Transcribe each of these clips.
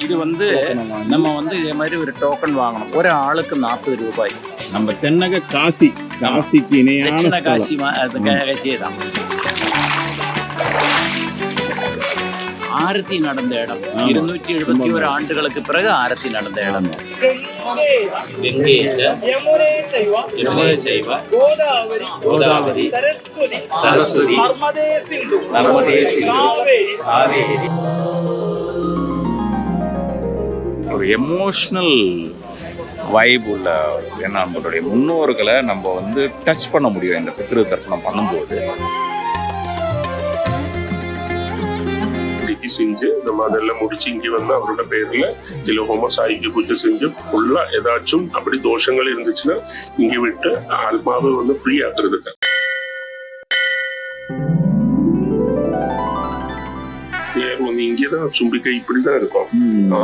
இது வந்து நம்ம வந்து இதே மாதிரி ஒரு டோக்கன் வாங்கணும். ஒரு ஆளுக்கு 40 ரூபாய். நம்ம தென்னக காசிக்கு இணையான தட்சிண காசி காசியே தான். ஆரத்தி நடந்த இடம் 271 ஆண்டுகளுக்கு பிறகு ஆரத்தி நடந்த இடம். கோதாவரி சரஸ்வதி நர்மதே சிந்து காவேரி. ஒரு எமோஷனல் வைப் உள்ள நம்மளுடைய முன்னோர்களை நம்ம வந்து டச் பண்ண முடியும் இந்த பித்ரு தர்ப்பணம் பண்ணும்போது. செஞ்சு நம்ம அதெல்லாம் முடிச்சு இங்க வந்து அவரோட பேர்ல சில ஹோமசாயிக்கு பூஜை செஞ்சு ஃபுல்லா ஏதாச்சும் அப்படி தோஷங்கள் இருந்துச்சுன்னா இங்க விட்டு ஆத்மாவை வந்து ஃப்ரீ ஆக்குறது. இங்கதான் தும்பிக்கை இப்படிதான் இருக்கும்.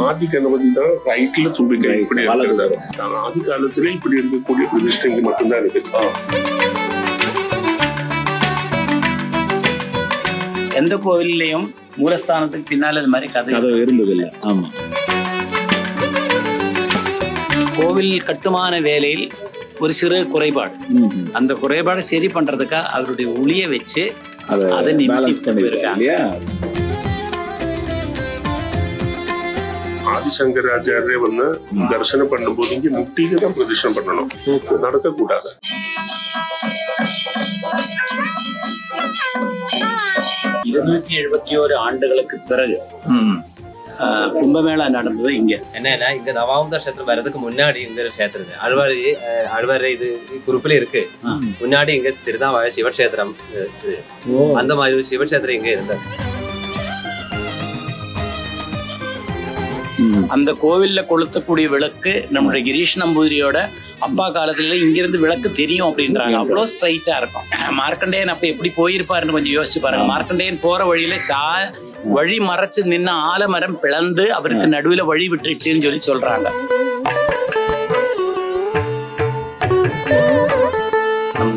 ஆதி கணபதி தான் ரைட்ல தும்பிக்கை இப்படி இருக்கிறது. ஆதி காலத்துல இப்படி இருக்கக்கூடிய பிரதிஷ்டை இங்க மட்டும்தான் இருக்கு. எந்த கோவில்லையும் மூலஸ்தானத்துக்கு பின்னால இது மாதிரி கதை இருந்தது இல்லை. ஆமா, கோவில் கட்டுமான வேலையில் ஒரு சிறு குறைபாடு. அந்த குறைபாடு சரி பண்றதுக்காக அவருடைய ஒளிய வச்சு அதை நிவர்த்தி பண்ணிருக்காங்க. ஆதிசங்கராச்சாரிய வந்து தரிசனம் பண்ணும்போது இங்க முட்டியில தான் பிரதிஷ்டம் பண்ணணும், நடக்கக்கூடாது. ஆண்டுகளுக்கு பிறகு கும்பமேளா நடந்தது இங்க. என்னன்னா இங்க நவாம்ச கஷேத்திரம் வர்றதுக்கு முன்னாடி இந்த கஷேத்திரம் அழ்வார் இது குறிப்பில இருக்கு. முன்னாடி இங்க திருநாவாய சிவக்ஷேத்திரம், அந்த மாதிரி ஒரு சிவக்ஷேத்திரம் இங்க இருந்தது. அந்த கோவில்ல கொளுத்தக்கூடிய விளக்கு நம்முடைய கிரீஷ் நம்பூதிரியோட அப்பா காலத்துல இங்கிருந்து விளக்கு தெரியும் அப்படின்றாங்க. அவ்வளோ ஸ்ட்ரைட்டா இருக்கும். மார்க்கண்டேயன் அப்ப எப்படி போயிருப்பாருன்னு கொஞ்சம் யோசிச்சு பாருங்க. மார்க்கண்டேயன் போற வழியில வழி மறைச்சு நின்ன ஆலமரம் பிளந்து அவருக்கு நடுவில் வழி விட்டுருச்சுன்னு சொல்லி சொல்றாங்க.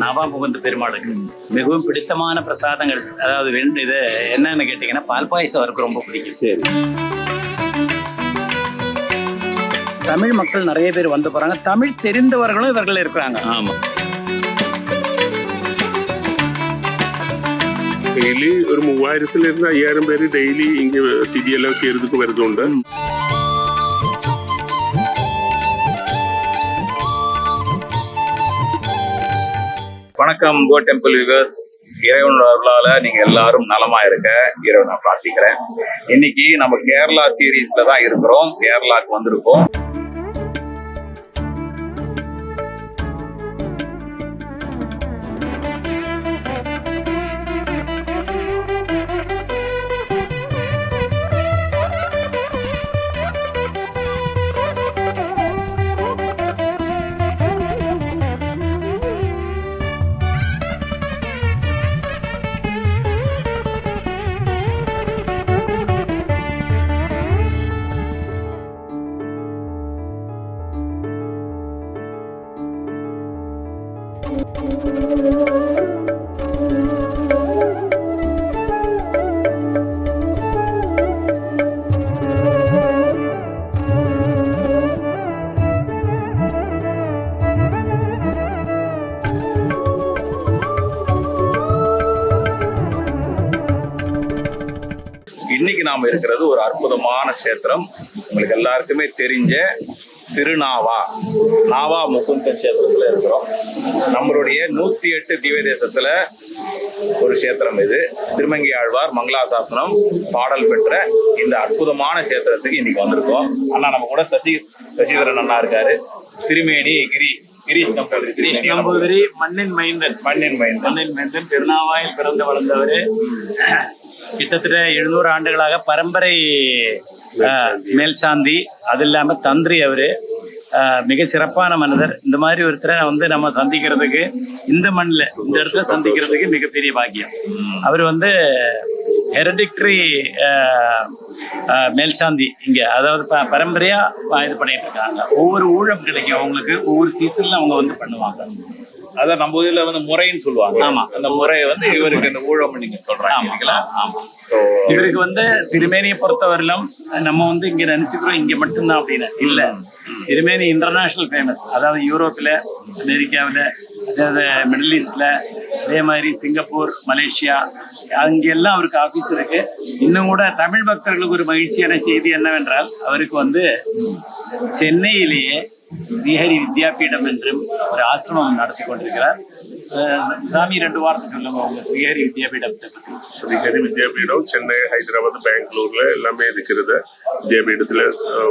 நவாமுகுந்த பெருமாளுக்கு மிகவும் பிடித்தமான பிரசாதங்கள், அதாவது இது என்னன்னு கேட்டீங்கன்னா பால் பாயசம் அவருக்கு ரொம்ப பிடிக்கும். சரி, தமிழ் மக்கள் நிறைய பேர் வந்து போறாங்க. தமிழ் தெரிந்தவர்களும் இவர்கள் இருக்கிறாங்க. ஆமா, டெய்லி ஒரு 3000 இருந்து 5000 பேര് டெய்லி இங்க திதியெல்லாம் செய்யறதுக்கு வருதுண்டு. வணக்கம் கோ டெம்பிள் வியூவர்ஸ். இறைவனோட அருளால நீங்க எல்லாரும் நலமா இருக்க இறைவனை பிரார்த்திக்கிறேன். இன்னைக்கு நம்ம கேரளா சீரீஸ்ல தான் இருக்கிறோம். கேரளாக்கு வந்திருக்கோம். இன்னைக்கு நாம இருக்கிறது ஒரு அற்புதமான கஷேத்திரம். உங்களுக்கு எல்லாருக்குமே தெரிஞ்ச நாவா முகுந்தன் கஷேத்திரத்துல இருக்கிறோம். நம்மளுடைய 108 திவ்ய தேசத்துல ஒரு கஷேத்திரம் இது. திருமங்கை ஆழ்வார் மங்களாசாசனம் பாடல் பெற்ற இந்த அற்புதமான கஷேத்திரத்துக்கு இன்னைக்கு வந்திருக்கோம். அண்ணா நம்ம கூட சசிதரன் அண்ணா இருக்காரு. திருமேனி கிரீஷ் நம்பூதிரி மண்ணின் மைந்தன் திருநாவாயில் பிறந்து வளர்ந்தவர். கிட்டத்தட்ட 700 ஆண்டுகளாக பரம்பரை மேல்சாந்தி, அது இல்லாம தந்திரி. அவரு மிக சிறப்பான மனிதர். இந்த மாதிரி ஒருத்தரை வந்து நம்ம சந்திக்கிறதுக்கு இந்த மண்ணில் இந்த இடத்துல சந்திக்கிறதுக்கு மிகப்பெரிய பாக்கியம். அவர் வந்து ஹெரிடிக்டரி மேல்சாந்தி இங்க, அதாவது பரம்பரையா இது பண்ணிட்டு இருக்காங்க. ஒவ்வொரு ஊழம் கிடைக்கும் அவங்களுக்கு, ஒவ்வொரு சீசன்ல அவங்க வந்து பண்ணுவாங்க. அதான் நம்ம இதுல வந்து முறைன்னு சொல்லுவாங்க. ஆமா. அந்த முறையை வந்து இவருக்கு இந்த ஊழம் நீங்க சொல்றாங்க இல்லைங்களா? ஆமா. இவருக்கு வந்து திருமேனியை பொறுத்தவரையிலும் நம்ம வந்து இங்க நினைச்சுக்கிறோம் இங்க மட்டும்தான் அப்படின்னு இல்ல. திருமேனி இன்டர்நேஷனல் ஃபேமஸ். அதாவது யூரோப்ல, அமெரிக்காவில், அதாவது மிடில் ஈஸ்ட்ல, அதே மாதிரி சிங்கப்பூர், மலேசியா, அங்கெல்லாம் அவருக்கு ஆபீஸ் இருக்கு. இன்னும் கூட தமிழ் பக்தர்களுக்கு ஒரு மகிழ்ச்சியான செய்தி என்னவென்றால் அவருக்கு வந்து சென்னையிலேயே ஸ்ரீஹரி வித்யாபீடம் என்றும் ஒரு ஆசிரமம் நடத்தி கொண்டிருக்கிறார். சாமி 2 வார்த்தை சொல்லுங்க உங்க ஸ்ரீஹரி வித்யாபீடத்தை பத்தி. ஸ்ரீஹரி வித்யாபீடம் சென்னை, ஹைதராபாத், பெங்களூர்ல எல்லாமே இருக்கிறது. வித்யாபீடத்துல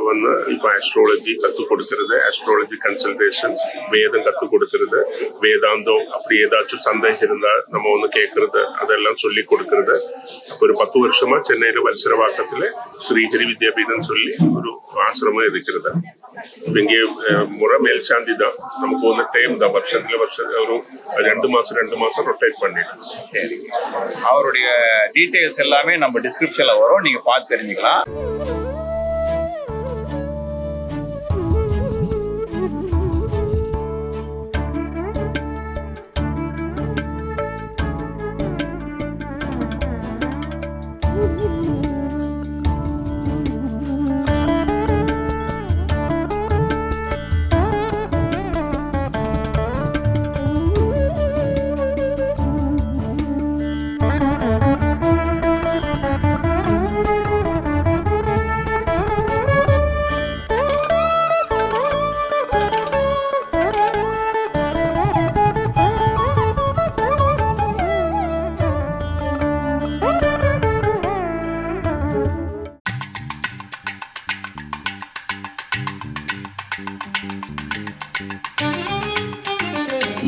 வந்து இப்போ ஆஸ்ட்ராலஜி கற்றுக் கொடுக்கறது, ஆஸ்ட்ராலஜி கன்சல்டேஷன், வேதம் கற்றுக் கொடுக்கறது, வேதாந்தம், அப்படி ஏதாச்சும் சந்தேகம் இருந்தா நம்ம வந்து கேட்கறது, அதெல்லாம் சொல்லி கொடுக்கறது. அப்போ ஒரு 10 வருஷமா சென்னையில வல்சரவாக்கத்துல ஸ்ரீஹரி வித்யாபீடம் சொல்லி ஒரு ஆசிரமம் இருக்கிறது. இங்கே முறை மேல்சாந்தி தான், நமக்கு வந்து டைம் தான், வருஷத்துல ஒரு 2 மாசம் ரொட்டேட் பண்ணிட்டு. சரி, அவருடைய டீடைல்ஸ் எல்லாமே நம்ம டிஸ்கிரிப்ஷன்ல வரும், நீங்க பார்த்து தெரிஞ்சுக்கலாம்.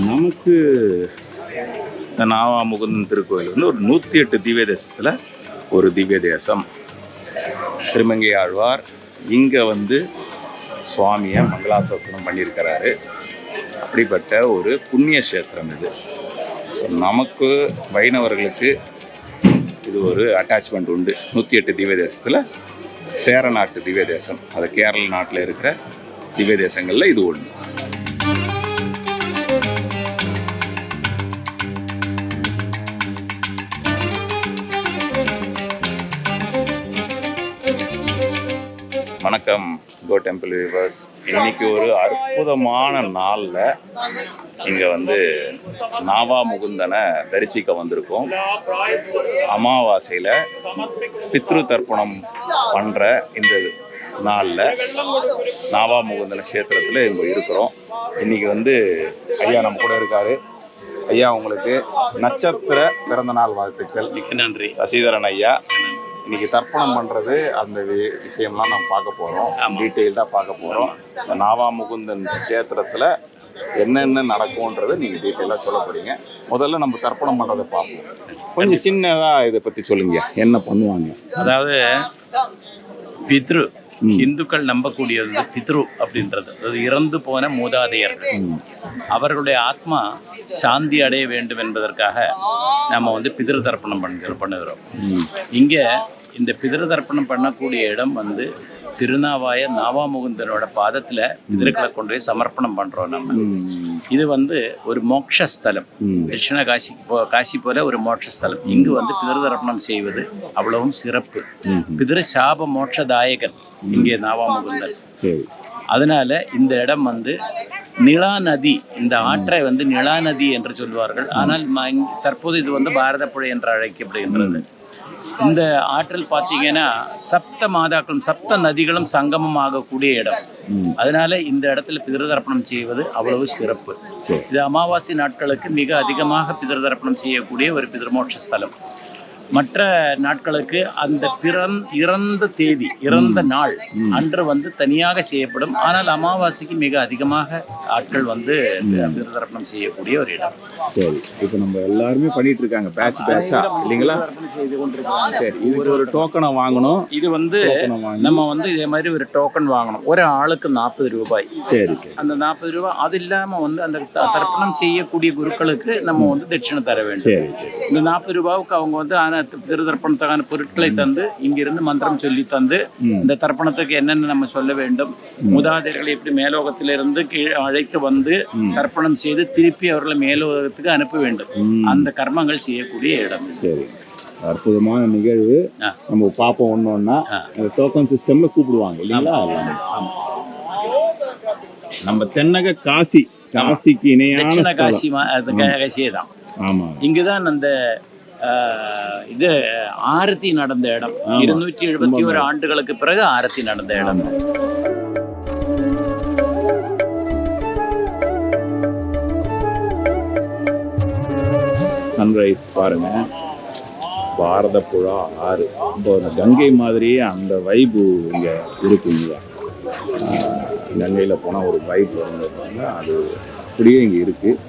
நமக்கு இந்த நாவாமுகுந்தன் திருக்கோயில் வந்து ஒரு 108 திவ்ய தேசத்துல ஒரு திவ்ய தேசம். திருமங்கை ஆழ்வார் இங்க வந்து சுவாமியை மங்களாசாசனம் பண்ணியிருக்கிறாரு. அப்படிப்பட்ட ஒரு புண்ணிய கஷேத்திரம் இது. ஸோ நமக்கு வைணவர்களுக்கு இது ஒரு அட்டாச்மெண்ட் உண்டு. 108 திவ்ய தேசத்தில் சேர நாட்டு திவ்ய தேசம், அது கேரள நாட்டில் இருக்கிற திவ்ய தேசங்களில் இது ஒன்று. வணக்கம் கோ டெம்பிள் வியூவர்ஸ். இன்னைக்கு ஒரு அற்புதமான நாளில் இங்கே வந்து நாவாமுகுந்தனை தரிசிக்க வந்திருக்கோம். அமாவாசையில் பித்ரு தர்ப்பணம் பண்ணுற இந்த நாளில் நாவாமுகுந்தன கஷேத்திரத்தில் இங்கே இருக்கிறோம். இன்னைக்கு வந்து ஐயா நம்ம கூட இருக்காரு. ஐயா, உங்களுக்கு நட்சத்திர பிறந்த நாள் வாழ்த்துக்கள். மிக்க நன்றி. சசிதரன் ஐயா, இன்னைக்கு தர்ப்பணம் பண்ணுறது அந்த விஷயம்லாம் நம்ம பார்க்க போகிறோம், டீட்டெயில்டாக பார்க்க போகிறோம். இந்த நாவாமுகுந்தன் கஷேத்திரத்தில் என்னென்ன நடக்கும்ன்றதை நீங்கள் டீட்டெயிலாக சொல்ல போகிறீங்க. முதல்ல நம்ம தர்ப்பணம் பண்ணுறதை பார்ப்போம். கொஞ்சம் சின்னதாக இதை பற்றி சொல்லுங்க, என்ன பண்ணுவாங்க? அதாவது பித்ரு, இந்துக்கள் நம்பக்கூடியது பித்ரு அப்படின்றது, அதாவது இறந்து போன மூதாதையர்கள், அவர்களுடைய ஆத்மா சாந்தி அடைய வேண்டும் என்பதற்காக நம்ம வந்து பிதிரு தர்ப்பணம் பண்ணுகிறோம். இங்கே இந்த பிதிரு தர்ப்பணம் பண்ணக்கூடிய இடம் வந்து திருநாவாய நாவாமுகுந்தனோட பாதத்தில் பிதிருக்களை கொண்டு போய் சமர்ப்பணம் பண்ணுறோம் நம்ம. இது வந்து ஒரு மோட்சஸ்தலம், தட்சிண காசி போல ஒரு மோட்சஸ்தலம். இங்கு வந்து பிதிரு தர்ப்பணம் செய்வது அவ்வளவும் சிறப்பு. பிதிரு சாப மோட்சதாயகன் இங்கே நாவாமுகுந்தன். அதனால இந்த இடம் வந்து நிலா நதி, இந்த ஆற்றை வந்து நிலா நதி என்று சொல்வார்கள். ஆனால் தற்போது இது வந்து பாரதப்புழை என்று அழைக்கப்படுகின்றது. இந்த ஆற்றில் பார்த்தீங்கன்னா சப்த மாதாக்களும் சப்த நதிகளும் சங்கமம் ஆகக்கூடிய இடம். அதனால இந்த இடத்துல பிதிருதர்ப்பணம் செய்வது அவ்வளவு சிறப்பு. இது அமாவாசை நாட்களுக்கு மிக அதிகமாக பிதிருதர்ப்பணம் செய்யக்கூடிய ஒரு பிதிர்மோட்ச ஸ்தலம். மற்ற நாட்களுக்கு அந்த இறந்த தேதி, இறந்த நாள் அன்று வந்து தனியாக செய்யப்படும். ஆனால் அமாவாசைக்கு மிக அதிகமாக ஆட்கள் வந்து பிதிருதர்ப்பணம் செய்யக்கூடிய ஒரு இடம். சரி, இப்போ நம்ம எல்லாருமே பண்ணிட்டு இருக்காங்க, பேட்சா இல்லைங்களா? சரி, இதுக்கு ஒரு டோக்கனை வாங்கணும். இது வந்து நம்ம வந்து இதே மாதிரி ஒரு டோக்கன் வாங்கணும். ஒரு ஆளுக்கு 40 ரூபாய். சரி சரி. அந்த 40 ரூபாய் அது இல்லாம வந்து அந்த தர்ப்பணம் செய்யக்கூடிய குருக்களுக்கு நம்ம வந்து தட்சிணை தர வேண்டும். சரி சரி. இந்த 40 ரூபாய்க்கு அவங்க வந்து தர்ப்பணத்துக்கான திருதர்ப்பணத்துக்கான பொருட்களை தந்து இங்கிருந்து மந்திரம் சொல்லி தந்து இந்த தர்ப்பணத்துக்கு என்னென்ன நம்ம சொல்ல வேண்டும், மூதாதையர்களை எப்படி மேலோகத்திலிருந்து கீழே அழைத்து வந்து தர்ப்பணம் செய்து திருப்பி அவர்களை மேலோகத்துக்கு அனுப்ப வேண்டும், அந்த கர்மங்கள் செய்யக்கூடிய இடம். சரி, அற்புதமான நிகழ்வு. நம்ம பார்ப்போம் ஒன்று ஒன்றா. அந்த டோக்கன் சிஸ்டம்ல கூப்பிடுவாங்க இல்லைங்களா? நம்ம தென்னக காசிக்கு இணையான காசி தான். ஆமா, இங்குதான் அந்த இது ஆரத்தி நடந்த இடம். 271 ஆண்டுகளுக்கு பிறகு ஆரத்தி நடந்த இடம். சன்ரைஸ் பாருங்க, பாரத புழா ஆறு. இப்போ அந்த கங்கை மாதிரியே அந்த வைப்பு இங்கே இருக்குங்க. கங்கையில் போனால் ஒரு வைப் வருங்க, அது அப்படியே இங்கே இருக்குது.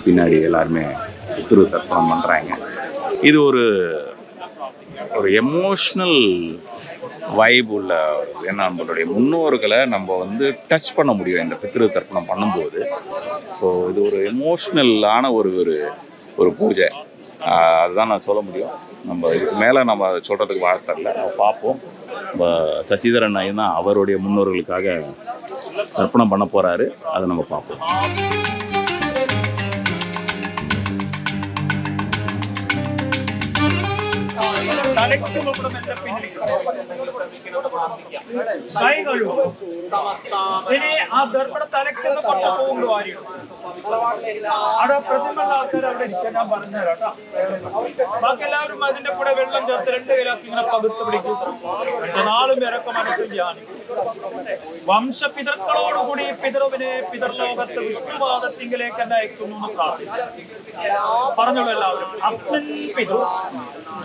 பின்னாடி எல்லாருமே பித்ரு தர்ப்பணம் பண்ணுறாங்க. இது ஒரு எமோஷ்னல் வைப் உள்ள, ஏன்னா நம்மளுடைய முன்னோர்களை நம்ம வந்து டச் பண்ண முடியும் இந்த பித்ரு தர்ப்பணம் பண்ணும்போது. ஸோ இது ஒரு எமோஷ்னலான ஒரு பூஜை. அதுதான் நான் சொல்ல முடியும். நம்ம இதுக்கு மேலே நம்ம சொல்கிறதுக்கு வார்த்தை இல்லை. நம்ம பார்ப்போம். சசிதரன் ஐயன் தான் அவருடைய முன்னோர்களுக்காக தர்ப்பணம் பண்ண போகிறாரு. அதை நம்ம பார்ப்போம். ഇനി ആ ദർപ്പണ തലയ്ക്കുന്ന കുറച്ച് പോകുന്നു വാരിയും അവിടെ പ്രതിമല്ല ആൾക്കാർ അവിടെ ഇരിക്കാൻ ഞാൻ പറഞ്ഞുതരാം കേട്ടോ. ബാക്കി എല്ലാവരും അതിന്റെ കൂടെ വെള്ളം ചേർത്ത് 2 കിലോക്ക് ഇങ്ങനെ പകുത്ത് പിടിക്കും. നാളും ഇറക്കം മനസ്സിൽ ധ്യാനിക്കും. വംശപിതൃക്കളോടുകൂടി പിതൃവിനെ പിതൃലോകത്ത് വിഷ്ണുപാദത്തിങ്കിലേക്ക് തന്നെ അയക്കുന്നു എന്ന് പ്രാർത്ഥിക്കും. പറഞ്ഞോളൂ എല്ലാവരും. അസ്മിൻ പിതൃ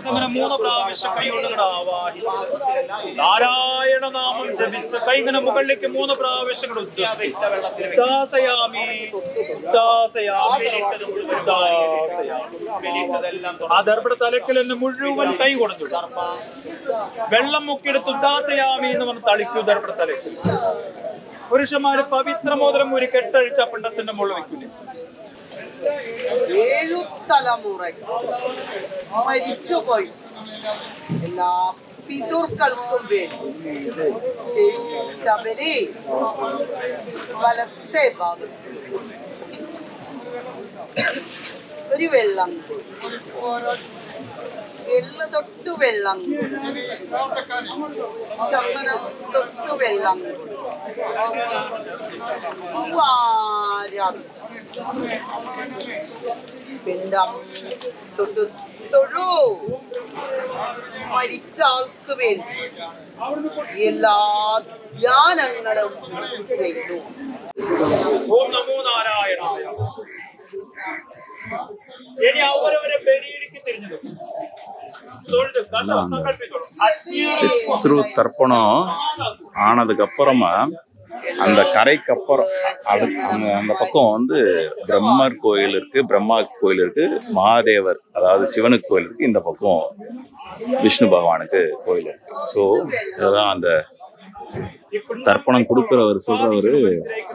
അങ്ങനെ 3 പ്രാവശ്യം കൈകൊണ്ടുകൂടെ ആവാഹി നാരായണ നാമം ജപിച്ച് കൈ ഇങ്ങനെ മുകളിലേക്ക് 3 പ്രാവശ്യം കൂടെ ആ ദർപ്പണ തലക്കിൽ തന്നെ മുഴുവൻ കൈ കൊടുത്തു വെള്ളം മുക്കിയെടുത്ത് ഉദാസയാമി എന്ന് പറഞ്ഞ് തളിക്കൂ ദർപ്പണ തലക്കിൽ. പുരുഷന്മാര് പവിത്രമോദരം ഒരു കെട്ടഴിച്ച പിണ്ടത്തിന്റെ മുകളിൽ വെക്കൂലേ. 7 തലമുറ മരിച്ചുപോയി എല്ലാ പിതൃക്കൾക്കും വേണ്ടി ശേഷിച്ചവരെ വലത്തെ ഭാഗത്ത് ഒരു വെള്ളം, എള്ള് തൊട്ട് വെള്ളം, ചന്ദനം തൊട്ട് വെള്ളം, പിണ്ടം തൊട്ട് തൊഴു. മരിച്ച ആൾക്ക് വേണ്ടി എല്ലാ ധ്യാനങ്ങളും ചെയ്തു. ഓം നമോ നാരായണായ. ഇനി അവരവരെ ബലിയിലേക്ക് തിരിഞ്ഞു பித்ரு தர்ப்பணம் ஆனதுக்கு அப்புறமா அந்த கரைக்கு அப்புறம் அந்த பக்கம் வந்து பிரம்மர் கோயில் இருக்கு, பிரம்மா கோயில் இருக்கு, மகாதேவர் அதாவது சிவனுக்கு கோயில் இருக்கு, இந்த பக்கம் விஷ்ணு பகவானுக்கு கோயில் இருக்கு. ஸோ இதுதான் அந்த தர்ப்பணம் கொடுக்குறவர் சொல்றவரு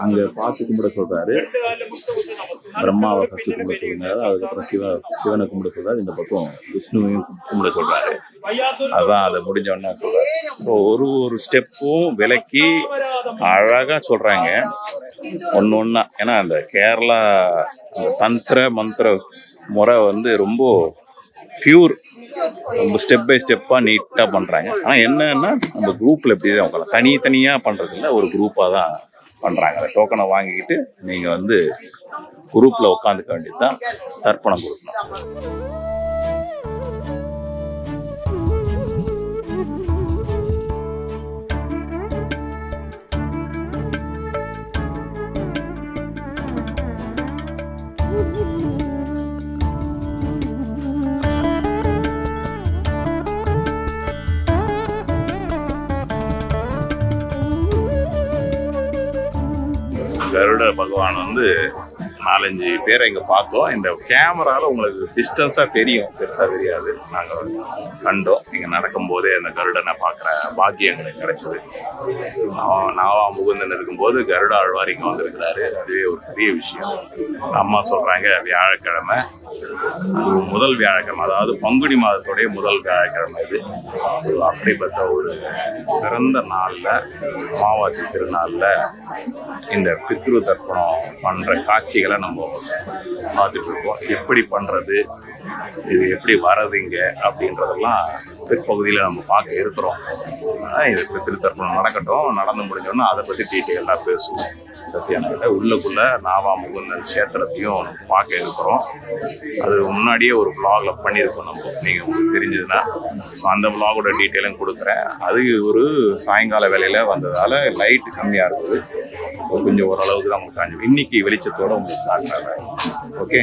அங்க பார்த்து கும்பிட சொல்றாரு. பிரம்மாவை ஃபர்ஸ்ட் கும்பிட சொல்றாரு, அதுக்கப்புறம் சிவனை கும்பிட சொல்றாரு, இந்த பக்கம் விஷ்ணுவையும் கும்பிட சொல்றாரு. அதான் அதை முடிஞ்ச உடனே சொல்றாரு. ஸோ ஒரு ஸ்டெப்பும் விலக்கி அழகா சொல்றாங்க ஒன்று ஒன்றா. ஏன்னா அந்த கேரளா அந்த தந்திர மந்திர முறை வந்து ரொம்ப பியூர், ரொம்ப ஸ்டெப் பை ஸ்டெப்பாக நீட்டாக பண்ணுறாங்க. ஆனால் என்னன்னா நம்ம குரூப்பில் எப்படி தான் உட்காரலாம், தனித்தனியாக பண்ணுறதில்ல, ஒரு குரூப்பாக தான் பண்ணுறாங்க. அந்த டோக்கனை வாங்கிக்கிட்டு நீங்கள் வந்து குரூப்பில் உட்காந்துக்க வேண்டியது தான் தர்ப்பணம் கொடுக்கணும். கருட பகவான் வந்து 4-5 பேரை இங்கே பார்த்தோம். இந்த கேமராவில் உங்களுக்கு டிஸ்டன்ஸாக தெரியும், பெருசாக தெரியாது. நாங்கள் கண்டோம். இங்கே நடக்கும்போதே அந்த கருடனை பார்க்குற பாக்கியம் எங்களுக்கு கிடைச்சது. நாவா முகுந்தன் இருக்கும்போது கருட ஆழ்வார் இங்கே வந்திருக்கிறாரு. அதுவே ஒரு பெரிய விஷயம். அம்மா சொல்கிறாங்க வியாழக்கிழமை அது முதல் வியாழக்கிழமை, அதாவது பங்குனி மாதத்துடைய முதல் வியாழக்கிழமை இது. ஸோ அப்படிப்பட்ட ஒரு சிறந்த நாளில், அமாவாசை திருநாளில் இந்த பித்ரு தர்ப்பணம் பண்ணுற காட்சிகளை நம்ம பார்த்துட்டு இருக்கோம். எப்படி பண்ணுறது, இது எப்படி வர்றதுங்க அப்படின்றதெல்லாம் பிற்பகுதியில் நம்ம பார்க்க இருக்கிறோம். இது பித்ரு தர்ப்பணம் நடக்கட்டும், நடந்து முடிஞ்சோன்னா அதை பற்றி டீட்டெயிலாக பேசுவோம். சத்தியானகிட்ட உள்ளுக்குள்ள நாவா முகுந்தன் கஷேத்திரத்தையும் நம்ம பார்க்க இருக்கிறோம். அது முன்னாடியே ஒரு vlogல பண்ணியிருக்கோம் நம்ம, நீங்கள் உங்களுக்கு தெரிஞ்சதுன்னா. ஸோ அந்த vlogோட டீட்டெயிலும் கொடுக்குறேன். அது ஒரு சாயங்கால வேலையில் வந்ததால் லைட் கம்மியாக இருக்குது. கொஞ்சம் ஓரளவுக்கு தான் உங்களுக்கு காஞ்சி, இன்னைக்கு வெளிச்சத்தோடு உங்களுக்கு காட்டுறாங்க. ஓகே,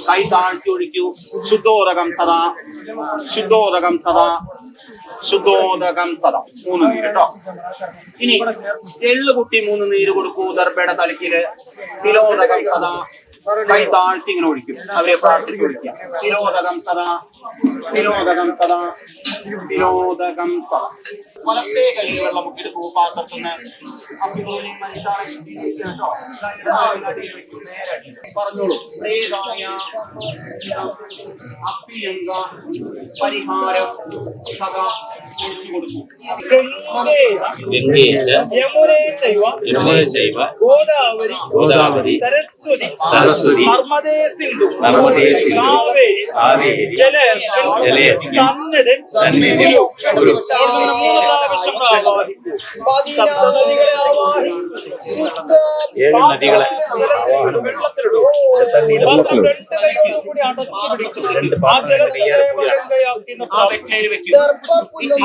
കൈ താഴ്ത്തി ഒഴിക്കൂ. ശുദ്ധോദകം സദാ, ശുദ്ധോദകം സദാ, ശുദ്ധോദകം സദാ. 3 നീര് കേട്ടോ. ഇനി എള്ളു കുട്ടി 3 നീര് കൊടുക്കൂ. ദർഭയുടെ തലക്കില് തിലോദകം സദാ. കൈ താഴ്ത്തി ഇങ്ങനെ ഒഴിക്കും. അവരെ പ്രാർത്ഥിച്ച് ഒഴിക്കുക. തിലോദകം സദാ, തിലോദകം സദാ, തിലോദകം സദാ. വലത്തെ കയ്യിൽ വെള്ളം മുക്കിയെടുക്കൂ. പാത്രത്തിന് പറഞ്ഞോളൂ. പ്രേതായ അപ്പിയങ്ക പരിഹാരം സദാ ഒഴിച്ചു കൊടുക്കൂ. ഗംഗേ ച യമുനേ ചൈവ യമുനേ ചൈവ ഗോദാവരി ഗോദാവരി സരസ്വതി സരസ്വതി നർമ്മദേ സിന്ധു നർമ്മദേ സിന്ധു കാവേരി കാവേരി ജലയസ്മിൻ ജലയസ്മിൻ സന്നിധിം സന്നിധിം കുരു. സപ്തനദികളെ ആവാഹിക്കൂ. 7 നദികളെ വെള്ളത്തിലിടൂ. പാത്രം 2 കൈയോടുകൂടി അടച്ചു പിടിച്ചു. ആ ജലത്തിലെ വലങ്കയാക്കിന്ന് ആ വെറ്റയിൽ വെക്കൂ.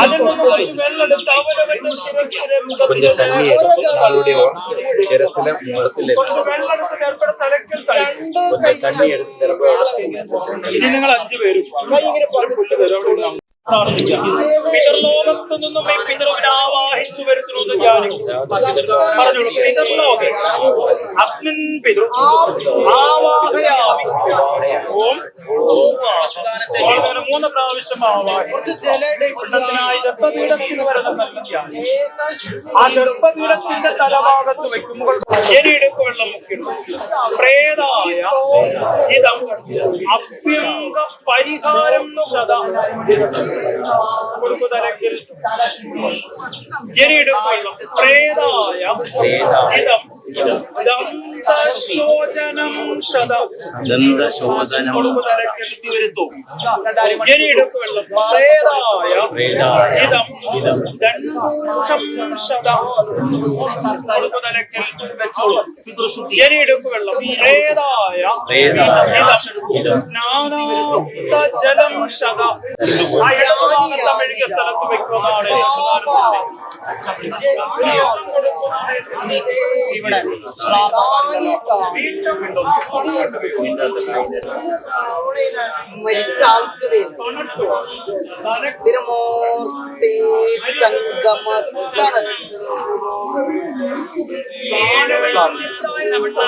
അതിൽ നിന്ന് കുറച്ച് വെള്ളമെടുത്ത് അവനവന്റെ ശിരസ്സിലെ മുഖത്തിൽ தண்ணி எடுத்து அவளுடைய சிரசில முகத்தில் കുറച്ച് വെള്ളമെടുത്ത് നെർപ്പയുടെ തലക്കിൽ തളിക്കും. கொஞ்சம் தண்ணி எடுத்து ഇനി നിങ്ങൾ 5 പേരും ഇങ്ങനെ പുല്ല് തരും. അവിടെ ഇരുന്ന് പ്രാർത്ഥിക്കാം. പിതൃലോകത്തു നിന്നും ഈ പിതൃവിനെ ആവാഹിച്ചു വരുത്തുന്നു ധ്യാനിക്കും. പറഞ്ഞോളൂ. പിതൃലോകെ അസ്മിൻ പിതൃ ആവാഹയാമി. ഓം 3 പ്രാവശ്യം ആവാഹിനായി ഗർഭപീഠത്തിൽ വരുന്ന നല്ല ധ്യാനം. ആ ഗർഭപീഠത്തിന്റെ തലഭാഗത്ത് വെക്കുമ്പോൾ എരിയിടക്ക് വെള്ളം മുക്കിടും. പ്രേതായ ഇതം അഭ്യംഗ പരിഹാരം സദാ കൊടുക്കുതലക്കിൽ എരിയിടക്ക് വെള്ളം. പ്രേതായ ഇതം ദന്തശോചനം സദാ ദന്തശോചനം കൊടുക്കുതലക്കിൽ ശുദ്ധി വരുത്തൂ. എരിയിടക്ക് വെള്ളം. പ്രേതായ ഇതം ദണ്ഡൂഷം സദാ കൊടുക്കുതലക്കിൽ വെച്ചോളൂ. പിതൃശുദ്ധി. എരിയിടക്ക് വെള്ളം. പ്രേതായ ഇതം സ്നാനാർത്ഥജലം സദാ. ആ ഇടതുഭാഗത്ത് മെഴുകിയ സ്ഥലത്ത് വെക്കുന്നതാണ് ഇവിടെ ശ്രാദ്ധമല്ലോ. മരിച്ച ആൾക്ക് വേണ്ടി തിരുമൂർത്തി സംഗമസ്ഥലത്ത്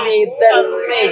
നീതന്മേ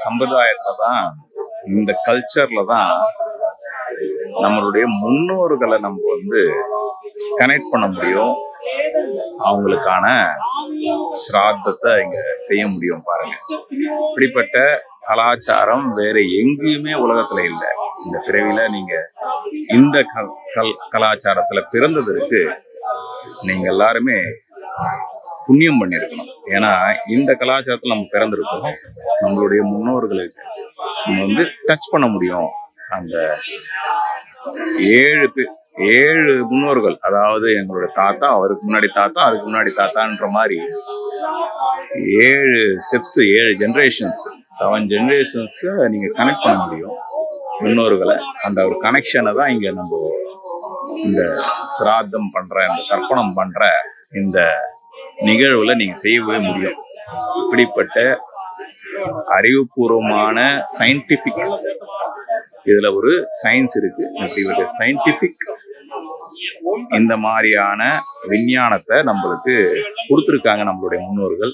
சம்பிரதாயத்துல தான், இந்த கல்ச்சர்ல தான் நம்மளுடைய முன்னோர்களை நம்ம வந்து கனெக்ட் பண்ண முடியும். அவங்களுக்கான சிராத்தத்தை இங்க செய்ய முடியும். பாருங்க, இப்படிப்பட்ட கலாச்சாரம் வேற எங்கேயுமே உலகத்துல இல்லை. இந்த பிறவில நீங்க இந்த கலாச்சாரத்துல பிறந்ததற்கு நீங்க எல்லாருமே புண்ணியம் பண்ணியிருக்கணும். ஏன்னா இந்த கலாச்சாரத்துல நம்ம பிறந்திருக்கோம். நம்மளுடைய முன்னோர்களுக்கு நம்ம வந்து டச் பண்ண முடியும். அந்த 7 முன்னோர்கள், அதாவது எங்களோட தாத்தா, அவருக்கு முன்னாடி தாத்தா, அதுக்கு முன்னாடி தாத்தான்ற மாதிரி 7 ஸ்டெப்ஸ், 7 ஜென்ரேஷன்ஸ், 7 ஜென்ரேஷன்ஸ் நீங்க கனெக்ட் பண்ண முடியும் முன்னோர்களை. அந்த ஒரு கனெக்ஷனை தான் இங்க நம்ம இந்த சிராத்தம் பண்ற, இந்த தர்ப்பணம் பண்ற இந்த நிகழ்வுல நீங்க செய்யவே முடியும். இப்படிப்பட்ட அறிவுபூர்வமான சயின்டிபிக், இதுல ஒரு சயின்ஸ் இருக்கு. இப்படி சயின்டிபிக் இந்த மாதிரியான விஞ்ஞானத்தை நம்மளுக்கு கொடுத்துருக்காங்க நம்மளுடைய முன்னோர்கள்.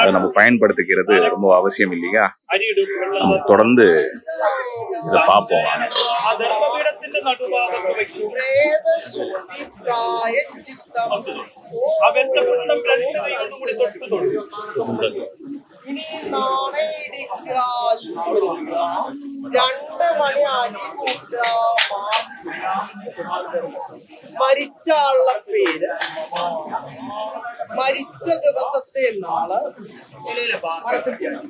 அதை நம்ம பயன்படுத்திக்கிறது ரொம்ப அவசியம் இல்லையா? நம்ம தொடர்ந்து இதை பார்ப்போம். ആ ധർമ്മപീഠത്തിന്റെ നടുഭാഗത്ത് വയ്ക്കും. ആ വെച്ചപ്പിണ്ടം 2 കൈകൊണ്ടും കൂടി തൊട്ട് തൊടും. ഇനി നാണയിടിക്കുക, 2 മണി ആക്കി കൂട്ടുക. മരിച്ച ആളുടെ പേര്, മരിച്ച ദിവസത്തെ നാള് മനസ്സിലാക്കണം.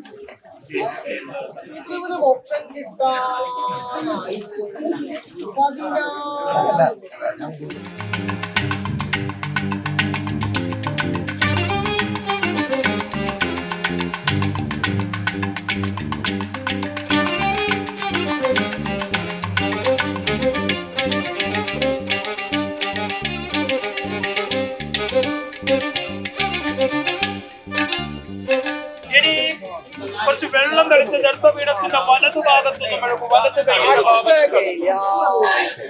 ഇവന് മോക്ഷം കിട്ടാനായി 16 ഇനി കുറച്ച് വെള്ളം തളിച്ച ധർമ്മപീഠത്തിന്റെ വലതുഭാഗത്ത് നമ്മൾ വലത് കൈയുടെ ഭാഗത്ത്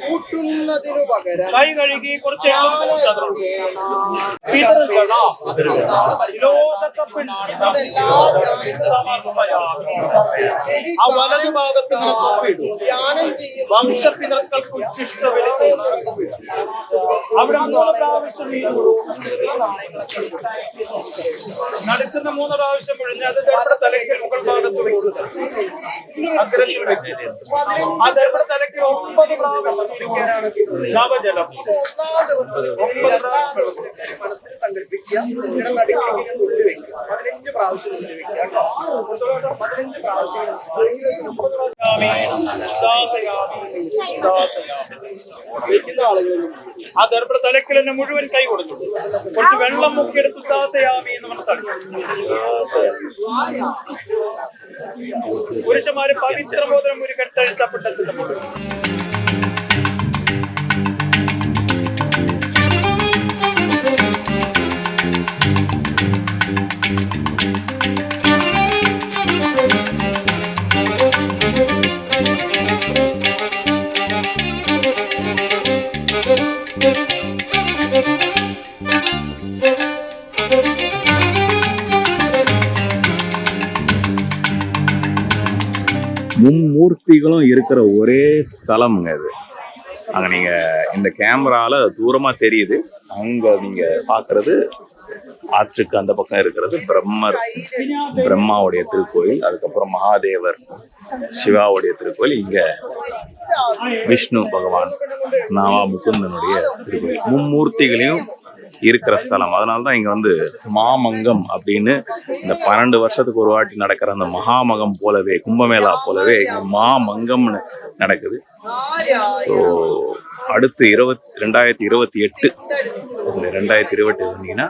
കൂട്ടുന്നതിനു പകരം കൈ കഴുകി കുറച്ച് പിതൃഗണ ആ വലതു ഭാഗത്ത് ധ്യാനം ചെയ്യും. വംശപിതൃക്കൾക്ക് ഉച്ഛിഷ്ട അവിടെ 3 പ്രാവശ്യം നടക്കുന്ന 3 പ്രാവശ്യം ഒഴിഞ്ഞ് അത് ദർപ്പണ തലയ്ക്ക് മുകൾ ഭാഗത്ത് വയ്ക്കുന്നത്. അഗ്രത്തിൽ വെക്കുന്നത്. ആ ദർപ്പണ തലയ്ക്ക് 9 പ്രാവശ്യം നവജലം 9 പ്രാവശ്യം മനസ്സിൽ സങ്കല്പിക്കുക. നിങ്ങളുടെ നടുക്കിലേക്ക് തുള്ളി വെക്കുക. 15 പ്രാവശ്യം തുള്ളി വെക്കുക കേട്ടോ. 15 പ്രാവശ്യം വെക്കുന്ന ആളുകൾ ആ ദർപ്പണ തലക്കിൽ തന്നെ മുഴുവൻ കൈ കൊടുത്തു. കുറച്ച് വെള്ളം മുക്കിയെടുത്ത് ദാസയാമി എന്ന് പറഞ്ഞാൽ പുരുഷന്മാര് പവിത്രബോധനം ഒരു കെട്ടഴുത്തപ്പെട്ടെത്തുന്ന மும்மூர்த்திகளும் இருக்கிற ஒரே ஸ்தலம்ங்க இது. அங்க நீங்க இந்த கேமரால தூரமா தெரியுது. அங்க நீங்க பாக்குறது ஆற்றுக்கு அந்த பக்கம் இருக்கிறது பிரம்மாவுடைய திருக்கோயில். அதுக்கப்புறம் மகாதேவர் சிவாவுடைய திருக்கோயில். இங்க விஷ்ணு பகவான் நாவா முகுந்தனுடைய திருக்கோயில். மும்மூர்த்திகளையும் இருக்கிற ஸ்தலம். அதனாலதான் இங்க வந்து மாமங்கம் அப்படின்னு இந்த 12 வருஷத்துக்கு ஒரு வாட்டி நடக்கிற அந்த மகாமகம் போலவே, கும்பமேளா போலவே இங்க மாமங்கம்னு நடக்குது. ஸோ அடுத்து 2028 இருந்தீங்கன்னா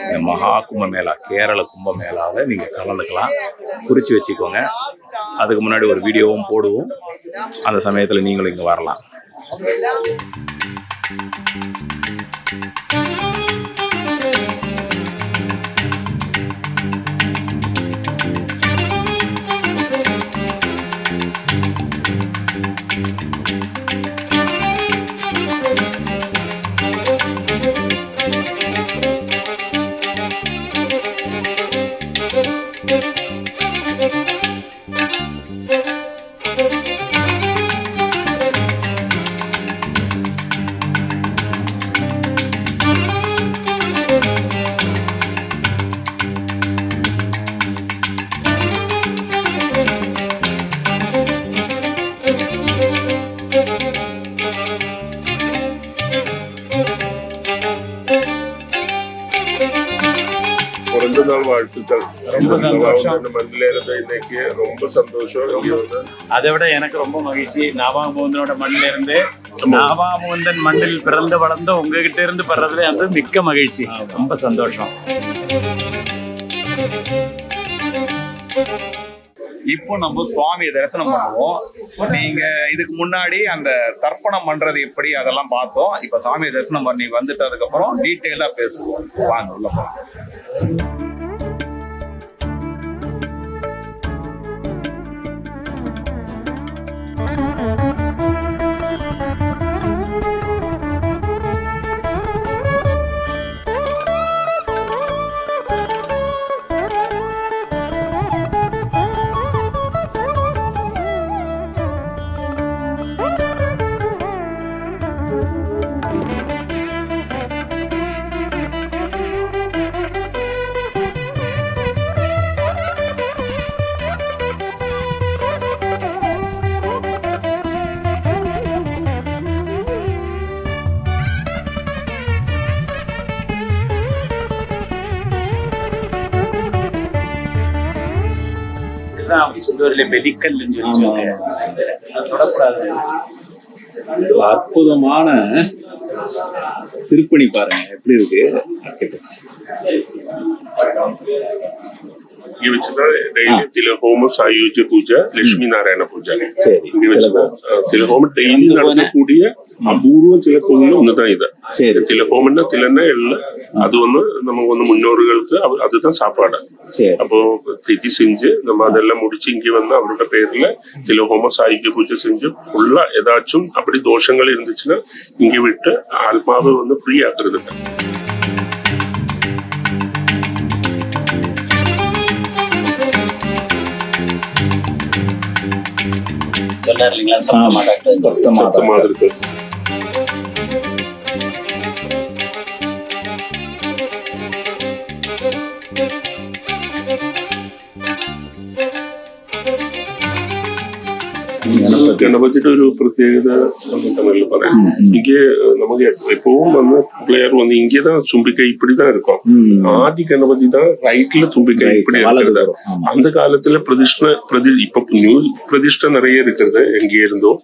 இந்த மகா கும்பமேளா, கேரள கும்பமேளாவை நீங்க கலந்துக்கலாம். குறிச்சு வச்சுக்கோங்க. அதுக்கு முன்னாடி ஒரு வீடியோவும் போடுவோம். அந்த சமயத்துல நீங்களும் இங்க வரலாம். பிறந்த நாள் வாழ்த்துக்கள். ரொம்ப சந்தோஷம். இந்த மண்ணில இருந்த இன்னைக்கு ரொம்ப சந்தோஷம். இங்க வந்து அதை விட எனக்கு ரொம்ப மகிழ்ச்சி. நாபாமுகுந்தனோட மண்ணில இருந்து நாபாமுகுந்தன் மண்ணில் பிறந்து வளர்ந்த உங்ககிட்ட இருந்து பெறதுல அது மிக்க மகிழ்ச்சி. ரொம்ப சந்தோஷம். இப்போ நம்ம சுவாமியை தரிசனம் பண்ணுவோம். நீங்க இதுக்கு முன்னாடி அந்த தர்ப்பணம் பண்றது எப்படி அதெல்லாம் பார்த்தோம். இப்ப சுவாமியை தரிசனம் பண்ணி வந்துட்டதுக்கு அப்புறம் டீட்டெயிலா பேசுவோம். வாங்க உள்ள போலாம். அப்படி சொல்லுவாரில்ல பெலிக்கல்னு சொல்லி அது தொடக்கூடாது. அற்புதமான திருப்பணி பாருங்க எப்படி இருக்கு. ஆர்கிடெக்சர் இங்க வச்சுதான் டெய்லி திலஹோம சாயுஜ பூஜை, லட்சுமி நாராயண பூஜை. சரி. இங்க வச்சுதான் திலஹோமம் டெய்லி நடக்கக்கூடிய அபூர்வ சில கோவில் ஒண்ணுதான் இது. சரி. திலஹோமம்னா திலன்னா இல்லை, அது வந்து நமக்கு வந்து முன்னோர்களுக்கு அதுதான் சாப்பாடு. சரி. அப்போ திதி செஞ்சு நம்ம அதெல்லாம் முடிச்சு இங்க வந்து அவரோட பேர்ல திலஹோம சாயுஜ பூஜை செஞ்சு ஃபுல்லா ஏதாச்சும் அப்படி தோஷங்கள் இருந்துச்சுன்னா இங்க விட்டு ஆத்மாவை வந்து ஃப்ரீ ஆக்குறது. சொன்னார் இல்லைங்களா சப்தமா டாக்டர் சத்தமா இருக்கு. ഗണപതിയുടെ ഒരു പ്രത്യേകത தமிழ்ல പറയാം. இங்க நமக்கு எப்பவும் வந்து பிள்ளையார் வந்து இங்கேதான் தும்பிக்கை இப்படிதான் இருக்கும். ஆதி கணபதி தான் ரைட்ல தும்பிக்கை இப்படி இருக்கிறது. அந்த காலத்துல இப்ப நியூ பிரதிஷ்டை நிறைய இருக்கிறது எங்கே இருந்தோம்.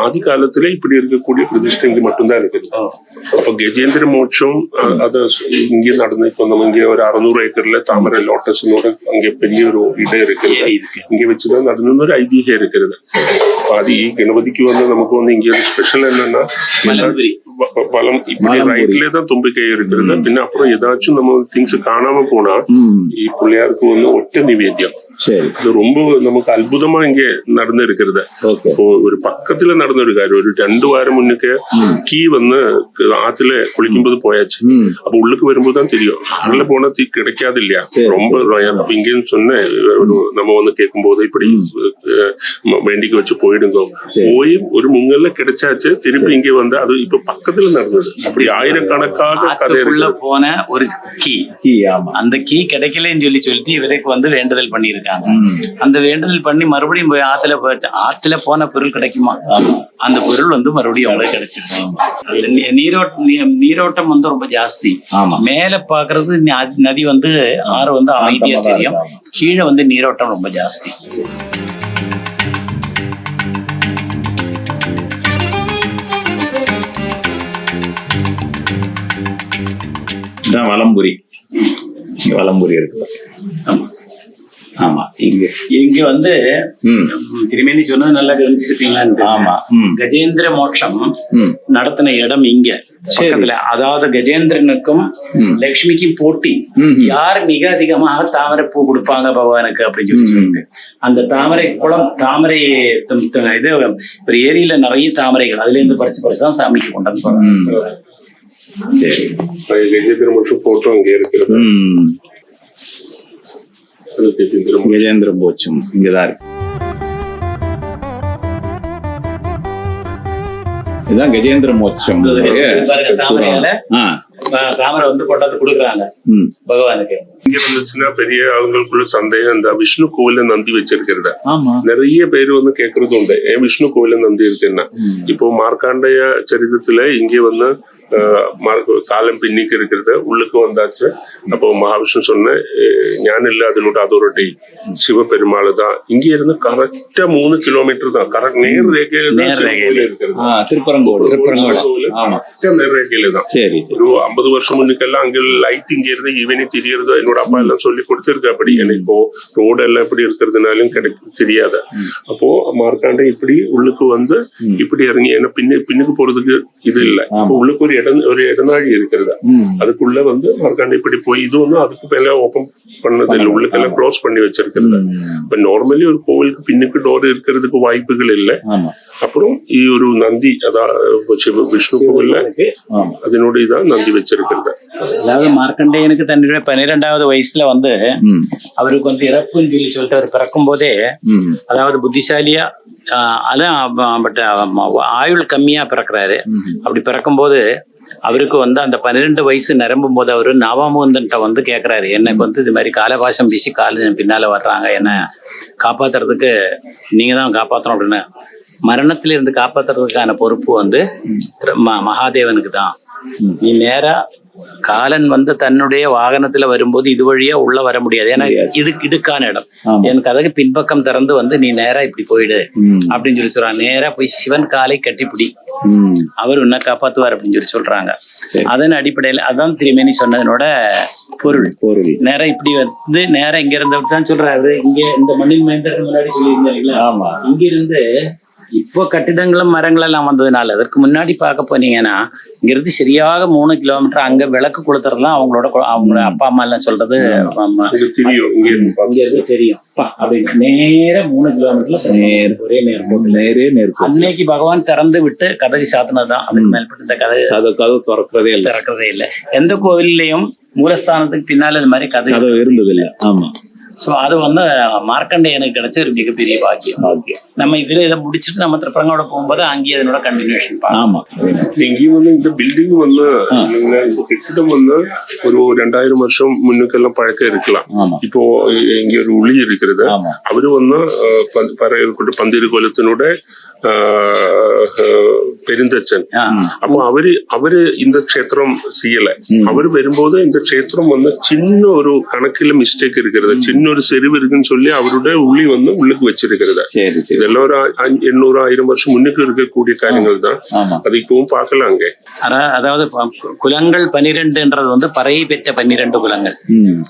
ஆதி காலத்துல இப்படி இருக்கக்கூடிய பிரதிஷ்டை இங்க மட்டும்தான் இருக்குது. அப்ப கஜேந்திர மோட்சம் அது இங்கே நடந்து இப்போ நம்ம இங்க ஒரு 600 ஏக்கர்ல தாமரை லோட்டஸ்னோட அங்கே பெரிய ஒரு இடம் இருக்கிறது. இங்க வச்சுதான் நடந்து ஒரு ஐதீகம் இருக்கிறது. ஆதி கணபதிக்கு வந்து நமக்கு வந்து இங்க ஸ்பெஷல் என்னன்னா பலம் இப்படி ரைட்லயே தான் தும்பிக்கை இருக்கிறது. பின்ன அப்புறம் ஏதாச்சும் நம்ம திங்ஸ் காணாம போனா பிள்ளையாருக்கு வந்து ஒட்ட நிவேத்தியம். இது ரொம்ப நமக்கு அற்புதமா இங்க நடந்து இருக்கிறது. ஒரு பக்கத்துல நடந்த ஒரு காரியம். ஒரு 2 வாரம் முன்னுக்கு கீ வந்து ஆத்துல குளிக்கும்போது போயாச்சு. அப்ப உள்ளுக்கு வரும்போதுதான் தெரியும் அதுல போனா தீ கிடைக்காது இல்லையா. ரொம்ப அப்ப இங்கன்னு சொன்ன நம்ம வந்து கேட்கும் போது இப்படி வேண்டிக்கு வச்சு போயிடுங்க. போய் ஒரு முங்கல்ல கிடைச்சாச்சு. திருப்பி இங்க வந்து அது இப்ப பக்கத்துல நடந்தது. அப்படி ஆயிரக்கணக்காக கதை போன ஒரு கீ. அந்த கீ கிடைக்கலன்னு சொல்லிட்டு இவருக்கு வந்து வேண்டுதல் பண்ணிருக்காங்க. அந்த வேண்டுதல் பண்ணி மறுபடியும் போய் ஆத்துல போன பொருள் கிடைக்குமா? அந்த பொருள் வந்து மறுபடியும் அவங்களுக்கு கிடைச்சிருக்கு. நீரோட்டம் வந்து ரொம்ப ஜாஸ்தி. மேல பாக்குறது நதி வந்து ஆறு வந்து அமைதியா தெரியும். கீழே வந்து நீரோட்டம் ரொம்ப ஜாஸ்தி. வலம்புரி இருக்கு. ஆமா இங்க வந்து திருமேனி சொன்னது நல்லா கவனிச்சிருப்பீங்களா? ஆமா. கஜேந்திர மோட்சம் நடத்தின இடம் இங்க பக்கத்துல. அதாவது கஜேந்திரனுக்கும் லட்சுமிக்கும் போட்டி, யார் மிக அதிகமாக தாமரை பூ கொடுப்பாங்க பகவானுக்கு அப்படின்னு சொல்லிட்டு அந்த தாமரை குளம், தாமரை இது ஒரு ஏரியில நிறைய தாமரைகள் அதுல இருந்து பறிச்சுதான் சாமிக்கு கொண்டாந்து போறாங்க. சரி. கஜேந்திர மோட்சம் போட்டோ அங்கே இருக்கிறது. கஜேந்திர மோட்சம் இங்கதான் இருக்கு. இதுதான் கஜேந்திர மோட்சம். தாமரை வந்து கொண்டாந்து கொடுக்குறாங்க பகவானுக்கு. இங்க வந்துச்சுன்னா பெரிய ஆளுங்களுக்குள்ள சந்தேகம் இந்த விஷ்ணு கோவில நந்தி வச்சிருக்கிறத நிறைய பேர் வந்து கேட்கறது உண்டு. ஏன் விஷ்ணு கோவில நந்தி இருக்குன்னா இப்போ மார்க்காண்டய சரிதத்துல இங்க வந்து காலம் பின்னிக்கு இருக்கிறது உள்ளுக்கு வந்தாச்சு. அப்போ மகாவிஷ்ணு சொன்ன ஞானில்ல அதனோட அதோரிட்டி சிவபெருமாள் தான். இங்க இருந்து கரெக்டா 3 கிலோமீட்டர் தான், கரெக்ட் நேர் ரேகையில இருக்கிறது. திருப்பரங்கோடு நேர் ரேகையில தான். சரி, ஒரு 50 வருஷம் முன்னுக்கெல்லாம் அங்க லைட் இங்க இருந்து ஈவனே தெரியறது. என்னோட அப்பா எல்லாம் சொல்லி கொடுத்திருக்கு. அப்படி எனக்கு இப்போ ரோடு எல்லாம் எப்படி இருக்கிறதுனாலும் தெரியாத. அப்போ மார்க்காண்டே இப்படி உள்ளுக்கு வந்து இப்படி இறங்கி, ஏன்னா பின்னுக்கு போறதுக்கு இது இல்ல. இப்போ உள்ளுக்கு ஒரு இடநாழி இருக்கிறது. அதுக்குள்ள வந்து மார்க்காண்டே இப்படி போய் இது வந்து அதுக்கு மேல ஓபன் பண்ணது இல்லை, உள்ளுக்கெல்லாம் க்ளோஸ் பண்ணி வச்சிருக்கிறது. இப்ப நார்மலி ஒரு கோவிலுக்கு பின்னுக்கு டோர் இருக்கிறதுக்கு வாய்ப்புகள் இல்லை. அப்புறம் ஒரு நந்தி, அதாவது விஷ்ணு கோவில்ல அதனோட இதான் நந்தி வச்சிருக்கிறது. அதாவது மார்க்கண்டேயனுக்கு தன்னுடைய 12வது வயசுல வந்து அவருக்கு வந்து இறப்புன்னு சொல்லிட்டு அவர் பிறக்கும் போதே, அதாவது புத்திசாலியா அதான் பட் ஆயுள் கம்மியா பிறக்கிறாரு. அப்படி பிறக்கும்போது அவருக்கு வந்து அந்த 12 வயசு நிரம்பும் போது அவரு நாவாமுகந்தன்ட்ட வந்து கேட்கிறாரு, எனக்கு வந்து இது மாதிரி காலபாசம் வீசி பின்னால வர்றாங்க, என்ன காப்பாத்துறதுக்கு நீங்க தான் காப்பாற்றணும் அப்படின்னு. மரணத்திலிருந்து காப்பாத்துறதுக்கான பொறுப்பு வந்து மகாதேவனுக்கு தான். நீ நேரா காலன் வந்து தன்னுடைய வாகனத்துல வரும்போது இது வழியா உள்ள வர முடியாது, ஏன்னா இடுக்கான இடம். எனக்கு அதுக்கு பின்பக்கம் திறந்து வந்து நீ நேரா இப்படி போயிடு அப்படின்னு சொல்லி சொல்றாங்க. நேரா போய் சிவன் காலை கட்டிப்பிடி, அவர் உன்னை காப்பாத்துவார் அப்படின்னு சொல்லி சொல்றாங்க. அதன் அடிப்படையில அதான் திருமேனி சொன்னதனோட பொருள். நேரம் இப்படி வந்து நேரம் இங்க இருந்தவர் தான் சொல்றாரு. இங்க இந்த மண்ணில் மேய்ந்ததுக்கு முன்னாடி சொல்லியிருந்தாங்களா, இங்க இருந்து இப்போ கட்டிடங்களும் மரங்களெல்லாம் வந்ததுனால அதற்கு முன்னாடி பார்க்க போனீங்கன்னா இங்க இருந்து சரியாக 3 கிலோமீட்டர் அங்க விளக்கு கொளுத்துறதுலாம் அவங்க அப்பா அம்மா எல்லாம் சொல்றது இங்க இருந்து தெரியும் அப்படின்னு. நேர 3 கிலோமீட்டர்ல ஒரே நேரம் அன்னைக்கு பகவான் திறந்து விட்டு கதவை சாத்தினதுதான். அதுக்கு மேல்பட்டு இந்த கதவு திறக்கிறதே இல்லை. எந்த கோவில்லையும் மூலஸ்தானத்துக்கு பின்னால இது மாதிரி கதவு இருந்தது இல்லை. ஆமா. சோ அது வந்து மார்க்கண்டேயனுக்கு கிடைச்ச ஒரு மிகப்பெரிய பாக்கியம். நம்ம இதுல இதை முடிச்சுட்டு நம்ம திருப்பரங்கோட போகும்போது அங்கேயே அதனோட கண்டினியூஷன். ஆமா, எங்கேயும் வந்து இந்த பில்டிங் வந்து இந்த கட்டிடம் வந்து ஒரு 2000 வருஷம் முன்னுக்கெல்லாம் பழக்கம் இருக்கலாம். இப்போ இங்க ஒரு உளி இருக்கிறது. அவரு வந்து பந்திரு கோலத்தினோட பெருந்தச்சன். அப்போ அவரு இந்த க்ஷேத்திரம் செய்யல. அவரு வரும்போது இந்த க்ஷேத்திரம் வந்து சின்ன ஒரு கணக்குல மிஸ்டேக் இருக்கிறது, சின்ன ஒரு செறிவு இருக்குன்னு சொல்லி அவருடைய உளி வந்து உள்ளுக்கு வச்சிருக்கிறது. இதெல்லாம் ஒரு 800-1000 வருஷம் முன்னுக்கு இருக்கக்கூடிய காரியங்கள் தான். அது இப்பவும் பார்க்கலாம் அங்க. அதாவது குலங்கள் 12ன்றது வந்து பறை பெற்ற 12 குலங்கள்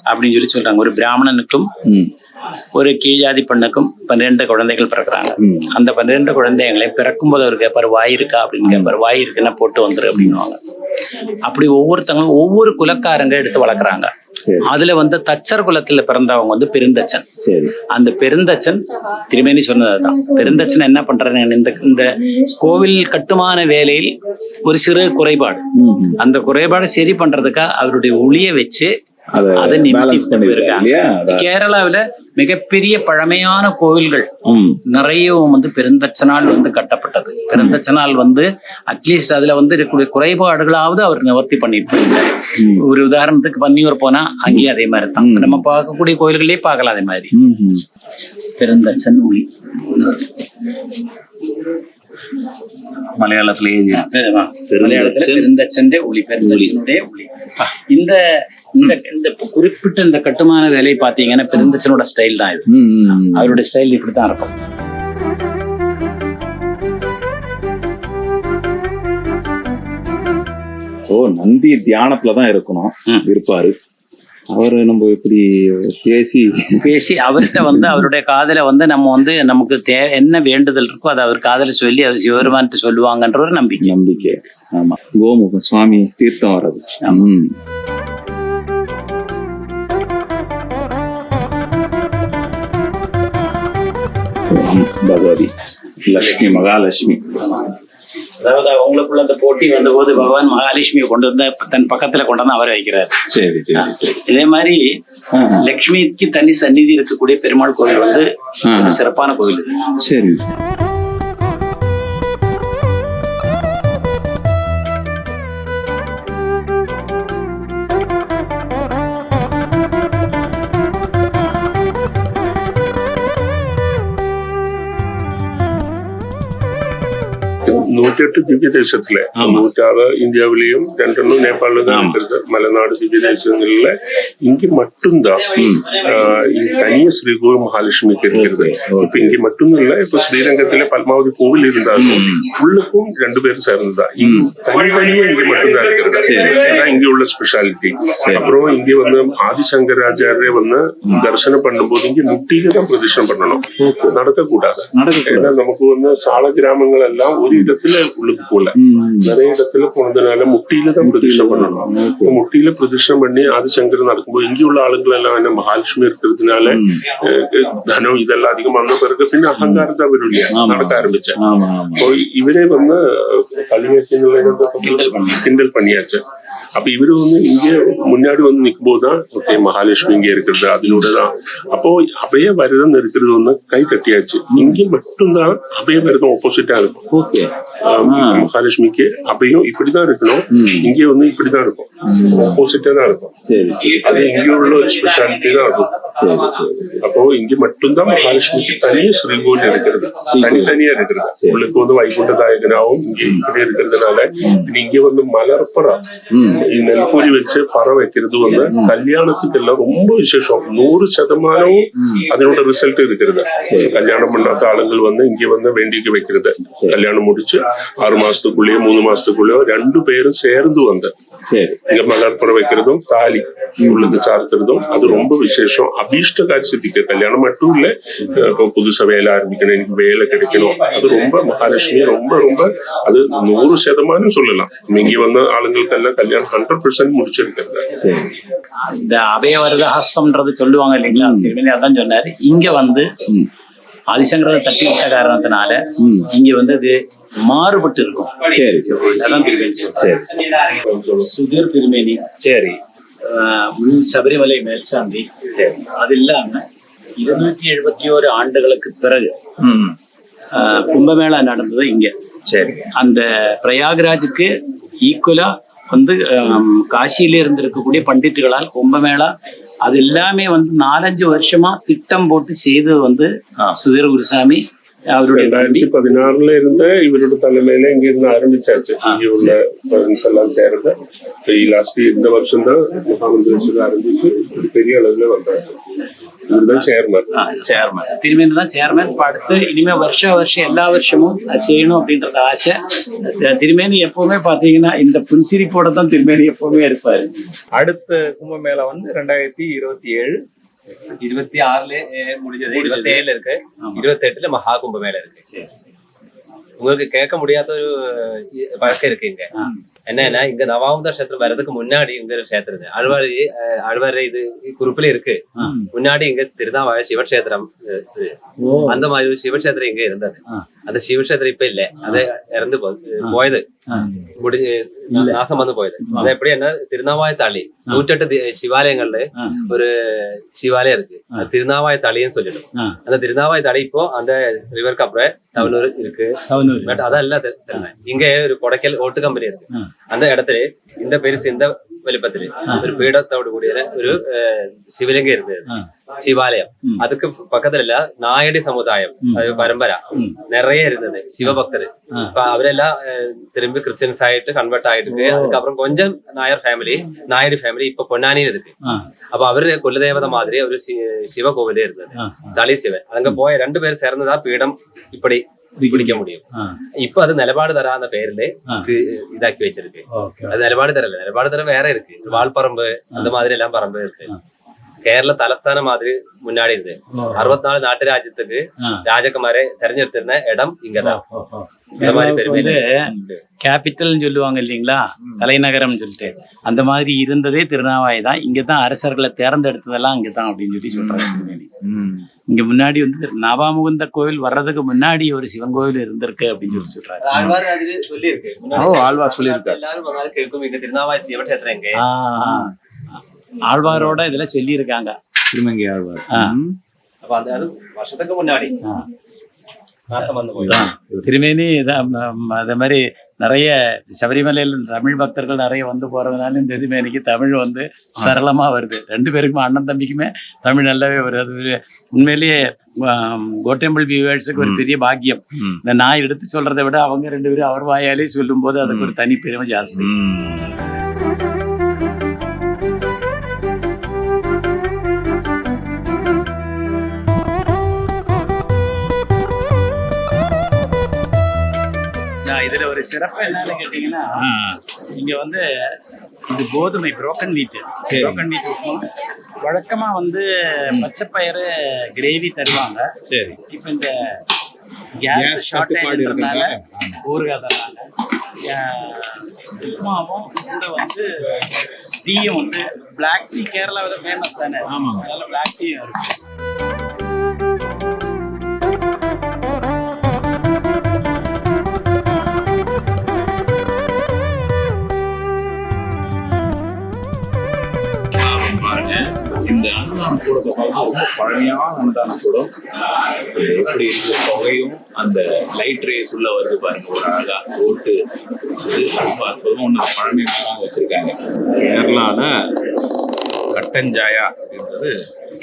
அப்படின்னு சொல்லி சொல்றாங்க. ஒரு பிராமணனுக்கும் ஒரு கீழ்ஜாதி பெண்ணுக்கும் 12 குழந்தைகள் பிறக்கிறாங்க. அந்த 12 குழந்தைகளை பிறக்கும் போது அவர் கேட்பாரு, வாய் இருக்கா அப்படின்னு கேட்பாரு. வாய் இருக்குன்னா போட்டு வந்துரு அப்படின்னுவாங்க. அப்படி ஒவ்வொருத்தங்களும் ஒவ்வொரு குலக்காரங்க எடுத்து வளர்க்குறாங்க. அதுல வந்து தச்சர் குலத்துல பிறந்தவங்க வந்து பெருந்தச்சன். அந்த பெருந்தச்சன் திருமேனி சொன்னதுதான். பெருந்தச்சன் என்ன பண்றாரு, இந்த கோவில் கட்டுமான வேலையில் ஒரு சிறு குறைபாடு, அந்த குறைபாடு சரி பண்றதுக்காக அவருடைய ஒளிய வச்சு அதை கேரளாவில மிகப்பெரிய பழமையான கோவில்கள் நிறைய வந்து பெருந்தச்சனால் வந்து கட்டப்பட்டது. பெருந்தச்சனால் வந்து அட்லீஸ்ட் அதுல வந்து இருக்கக்கூடிய குறைபாடுகளாவது அவர் நிவர்த்தி பண்ணிட்டு போயிருந்தாரு. ஒரு உதாரணத்துக்கு பன்னியூர் போனா அங்கேயும் அதே மாதிரி தான். நம்ம பார்க்கக்கூடிய கோயில்களே பார்க்கலாம் அதே மாதிரி. பெருந்தச்சன் ஒளி மலையாளத்துல பெருந்தச்சனுடைய ஒளி, பெருந்தச்சனுடைய ஒளி. இந்த இந்த குறிப்பிட்ட இந்த கட்டுமான வேலையை பாத்தீங்கன்னா பெருந்தச்சனோட ஸ்டைல் தான் இது. அவருடைய ஸ்டைல் இப்படித்தான் இருக்கும். நந்தி தியானத்துலதான் இருக்கணும் இருப்பாரு. அவரு நம்ம இப்படி பேசி அவர்கிட்ட வந்து அவருடைய காதல வந்து நம்ம வந்து நமக்கு என்ன வேண்டுதல் இருக்கோ அதை அவர் காதல சொல்லி அவர் சிவபெருமான்ட்டு சொல்லுவாங்கன்ற ஒரு நம்பிக்கை. ஆமா, கோமுகம் சுவாமி தீர்த்தம் வர்றது. பகவதி லட்சுமி, மகாலட்சுமி. அதாவது அவங்களுக்குள்ள அந்த போட்டி வந்த போது பகவான் மகாலட்சுமியை கொண்டு வந்து தன் பக்கத்துல கொண்டு வந்து அவரை வைக்கிறார். சரி. இதே மாதிரி லட்சுமிக்கு தனி சந்நிதி இருக்கக்கூடிய பெருமாள் கோவில் வந்து சிறப்பான கோவில். சரி. 108 திவ்ய தேசத்துல 106 இந்தியாவிலேயும் 2 நேபாளில தான் இருக்கிறது. மலைநாடு திவ்ய தேசங்கள்ல இங்க மட்டும்தான் தனிய ஸ்ரீகுரு மகாலட்சுமிக்கு இருக்கிறது. இப்ப இங்க மட்டும் இல்ல, இப்ப ஸ்ரீரங்கத்துல பத்மாவதி கோவில் இருந்தாலும் உள்ளுக்கும் 2 பேரும் சேர்ந்ததா. தனித்தனியே இங்க மட்டும்தான் இருக்கிறது. அதான் இங்க உள்ள ஸ்பெஷாலிட்டி. அப்புறம் இங்க வந்து ஆதிசங்கராச்சாரிய வந்து தரிசனம் பண்ணும்போது இங்க முட்டியில தான் பிரதட்சணம் பண்ணணும், நடக்கக்கூடாது. ஏன்னா நமக்கு வந்து சால கிராமங்கள் எல்லாம் ஒரு இடத்துல உள்ளுக்கு போல, நிறைய இடத்துல போனதுனால முட்டியில தான் பிரதட்சணம் பண்ணணும். முட்டியில பிரதட்சணம் பண்ணி ஆதிசங்கர் நடக்கும்போது இங்க உள்ள ஆளுங்கள் எல்லாம் என்ன மகாலட்சுமி இருக்கிறதுனால தனம் இதெல்லாம் அதிகமா வந்த பிறகு பின்ன அகங்காரத்தை அவருடைய நடக்க ஆரம்பிச்சேன். இவரே வந்து கிண்டல் பண்ணியாச்சு. அப்ப இவரு வந்து இங்க முன்னாடி வந்து நிற்கும் போதுதான் ஓகே மகாலட்சுமி இங்க இருக்கிறது அதனோடதான். அப்போ அபய விரதம் இருக்கிறது வந்து கை தட்டியாச்சு. இங்க மட்டும்தான் அபய விரதம் ஆப்போசிட்டா இருக்கும். மகாலட்சுமிக்கு அபயம் இப்படிதான் இருக்கணும், இங்க வந்து இப்படிதான் இருக்கும், ஆப்போசிட்டா தான் இருக்கும். அது இங்க உள்ள ஒரு ஸ்பெஷாலிட்டி தான் இருக்கும். அப்போ இங்க மட்டும்தான் மகாலட்சுமிக்கு தனிய ஸ்ரீகோவில் இருக்கிறது, தனித்தனியா இருக்கிறது. உங்களுக்கு வந்து வைகுண்டதாயகனாவும் இங்க இப்படி இருக்கிறதுனால இங்க வந்து மலர்புறா நெல்பொறி வச்சு பரம் வைக்கிறது வந்து கல்யாணத்துக்கு எல்லாம் ரொம்ப விசேஷம். 100% அதனோட ரிசல்ட் இருக்கிறது. கல்யாணம் பண்ணாத ஆளுங்கள் வந்து இங்க வந்து வேண்டிக்கு வைக்கிறது. கல்யாணம் முடிச்சு 6 மாசத்துக்குள்ளேயோ 3 மாசத்துக்குள்ளேயோ 2 பேரும் சேர்ந்து வந்து இங்க மலர்புறம் வைக்கிறதும் தாலி உள்ளது சார்த்துறதும் அது ரொம்ப விசேஷம். அபீஷ்ட காட்சிக்கு கல்யாணம் மட்டும் இல்ல, இப்போ புதுசா வேலை ஆரம்பிக்கணும், எனக்கு வேலை கிடைக்கணும், அது ரொம்ப மகாலட்சுமி ரொம்ப ரொம்ப அது 100% சொல்லலாம். இங்க வந்த ஆளுங்களுக்கு எல்லாம் கல்யாணம் 100% முடிச்சிருக்கிறது. இந்த அபயவரத ஹஸ்தம்ன்றது சொல்லுவாங்க இல்லைங்களா, திருமணி அதான் சொன்னாரு. இங்க வந்து ஆதிசங்கரதை தட்டி விட்ட காரணத்தினால இங்க வந்து அது மாறுபட்டு இருக்கும். சரி அதான் திருமேனி. சரி சுதீர் திருமேனி. சரி சபரிமலை மேல்சாந்தி. சரி அது இல்லாம 271 ஆண்டுகளுக்கு பிறகு கும்பமேளா நடந்தது இங்க. சரி அந்த பிரயாக்ராஜுக்கு ஈக்குவலா வந்து காசியில இருந்து இருக்கக்கூடிய பண்டிட்டுகளால் கும்பமேளா அது எல்லாமே வந்து 4-5 வருஷமா திட்டம் போட்டு செய்தது வந்து சுதீர் குருசாமி அவருடைய 2016 இருந்து இவரோட தலைமையில இங்க இருந்து ஆரம்பிச்சாச்சு. இங்க உள்ள எல்லாம் சேர்ந்து லாஸ்ட் இந்த வருஷம் தான் மகாமந்திரேஸ்வரர் ஆரம்பிச்சு பெரிய அளவுல வந்தாச்சு. இவர்தான் சேர்மன். திருமேனி தான் சேர்மன். அடுத்து இனிமே வருஷம் எல்லா வருஷமும் அது செய்யணும் அப்படின்றது ஆசை. திருமேனி எப்பவுமே பாத்தீங்கன்னா இந்த புன்சிரிப்போட தான் திருமேனி எப்பவுமே இருப்பாரு. அடுத்த கும்பமேளா வந்து 2027 26 முடிஞ்சது, 27 இருக்கு, 28 மகா கும்பமேளா இருக்கு. உங்களுக்கு கேட்க முடியாத ஒரு பழக்கம் இருக்கு இங்க. என்னன்னா இங்க நவாமுதா கஷேத்திரம் வர்றதுக்கு முன்னாடி இங்க ஒரு கஷேத்திரம் இருக்கு. அழ்வார் இது குறிப்பில இருக்கு. முன்னாடி இங்க திருநாவாய சிவக்ஷேத்திரம் அந்த மாதிரி ஒரு சிவக்ஷேத்திரம் இங்க இருந்தது. அந்த சிவக்ஷேத்திரம் இப்ப இல்ல, அது இறந்து போயது, முடிஞ்சு நாசம் வந்து போயது. அது எப்படி என்ன திருநாவாய தாளி 108 சிவாலயங்கள்ல ஒரு சிவாலயம் இருக்கு, அது திருநாவாய தாளின்னு சொல்லிடும். அந்த திருநாவாய தாளி இப்போ அந்த ரிவருக்கு அப்புறம் தவனூர் இருக்கு. பட் அதெல்லாம் இங்க ஒரு கொடைக்கல் ஓட்டு கம்பெனி இருக்கு. அந்த இடத்துல இந்த பெருசு இந்த വലിപ്പത്തില് ഒരു പീഠത്തോട് കൂടിയ ഒരു ശിവലിംഗം ഇരുന്നത് ശിവാലയം. அதுக்கு பக்கத்துல நாயடி சமுதாயம் பரம்பர நிறைய இருந்தது சிவபக்தர். இப்ப அவரெல்லாம் திரும்பி கிறிஸ்டியன்ஸ் ஆயிட்டு கன்வெர்ட் ஆயிட்டு அதுக்கப்புறம் கொஞ்சம் நாயடி ஃபேமிலி இப்ப பொன்னானியில் இருக்கு. அப்ப அவரு குலதேவதை மாதிரி ஒரு சிவ கோவிலே இருந்தது, தளி சிவன். அங்க போய் 2 பேர் சேர்ந்ததா பீடம் இப்படி பிடிக்க முடியும். இப்ப அது நிலபாடு தர அந்த பேர்ல இதாக்கி வச்சிருக்கு. அது நிலபாடு தர வேற இருக்கு, வால்பரம்பு அந்த மாதிரி எல்லாம் பரம்பு இருக்கு. கேரள தலஸ்தான மாதிரி முன்னாடி இருக்கு. 64 நாட்டு ராஜ்யத்துக்கு ராஜகுமாரை தெரிஞ்செடுத்திருந்த இடம் இங்கதான். இந்த மாதிரி பெருமையில கேபிட்டல்னு சொல்லுவாங்க இல்லைங்களா, தலைநகரம் சொல்லிட்டு அந்த மாதிரி இருந்ததே திருநாவாய் தான். இங்கதான் அரசர்களை தேர்ந்தெடுத்ததெல்லாம் இங்கதான் அப்படின்னு சொல்லி சொல்றாங்க. இங்க முன்னாடி வந்து நவாமுகுந்த கோவில் வர்றதுக்கு முன்னாடி ஒரு சிவன் கோவில் இருந்திருக்கு அப்படின்னு சொல்லி சொல்றாரு. ஆழ்வார் அதுல சொல்லியிருக்கு. ஆழ்வார் சொல்லியிருக்காரு. எல்லாரும் கேட்கும் இங்க திருநாவாய் சிவக்ஷேத்திரம் எங்க ஆழ்வாரோட இதுல சொல்லி இருக்காங்க, திருமங்கை ஆழ்வார். அப்ப அது வருஷத்துக்கு முன்னாடி நாசம் வந்து போய் திருமேனி அதே மாதிரி நிறைய சபரிமலையில் தமிழ் பக்தர்கள் நிறைய வந்து போகிறதுனால இந்த இதுமே எனக்கு தமிழ் வந்து சரளமாக வருது. 2 பேருக்குமே அண்ணன் தம்பிக்குமே தமிழ் நல்லாவே வருது. அது உண்மையிலேயே கோட்டெம்பிள் வியூவர்ஸுக்கு ஒரு பெரிய பாக்கியம். இந்த நான் எடுத்து சொல்கிறத விட அவங்க 2 பேரும் அவர் வாயாலே சொல்லும்போது அதுக்கு ஒரு தனி பெருமை ஜாஸ்தி. இதுல ஒரு சிறப்பு என்னன்னு கேட்டீங்கன்னா, இங்க வந்து இது கோதுமை புரோக்கன் வீட் வழக்கமா வந்து பச்சைப்பயிறு கிரேவி தருவாங்க. சரி. இப்ப இந்த கேஸ் ஷார்ட்டேஜ்னால ஊறுகாய் தராங்க. உப்புமாவும் கூட வந்து டீயும் வந்து பிளாக் டீ கேரளாவில் ஃபேமஸ் தானே. ஆமாம், அதனால பிளாக் டீயும் இருக்கு. இந்த அன்னதான கூடத்தை பார்க்க ரொம்ப பழமையான அன்னதான கூடம். எப்படி இருக்கு, புகையும் அந்த லைட் ரேஸ் உள்ள வருது பாருங்க, ஒரு அழகா போட்டு ரொம்ப அற்புதமா ஒன்று பழமையாக வச்சிருக்காங்க. கேரளால கட்டஞ்சாயா அப்படின்றது,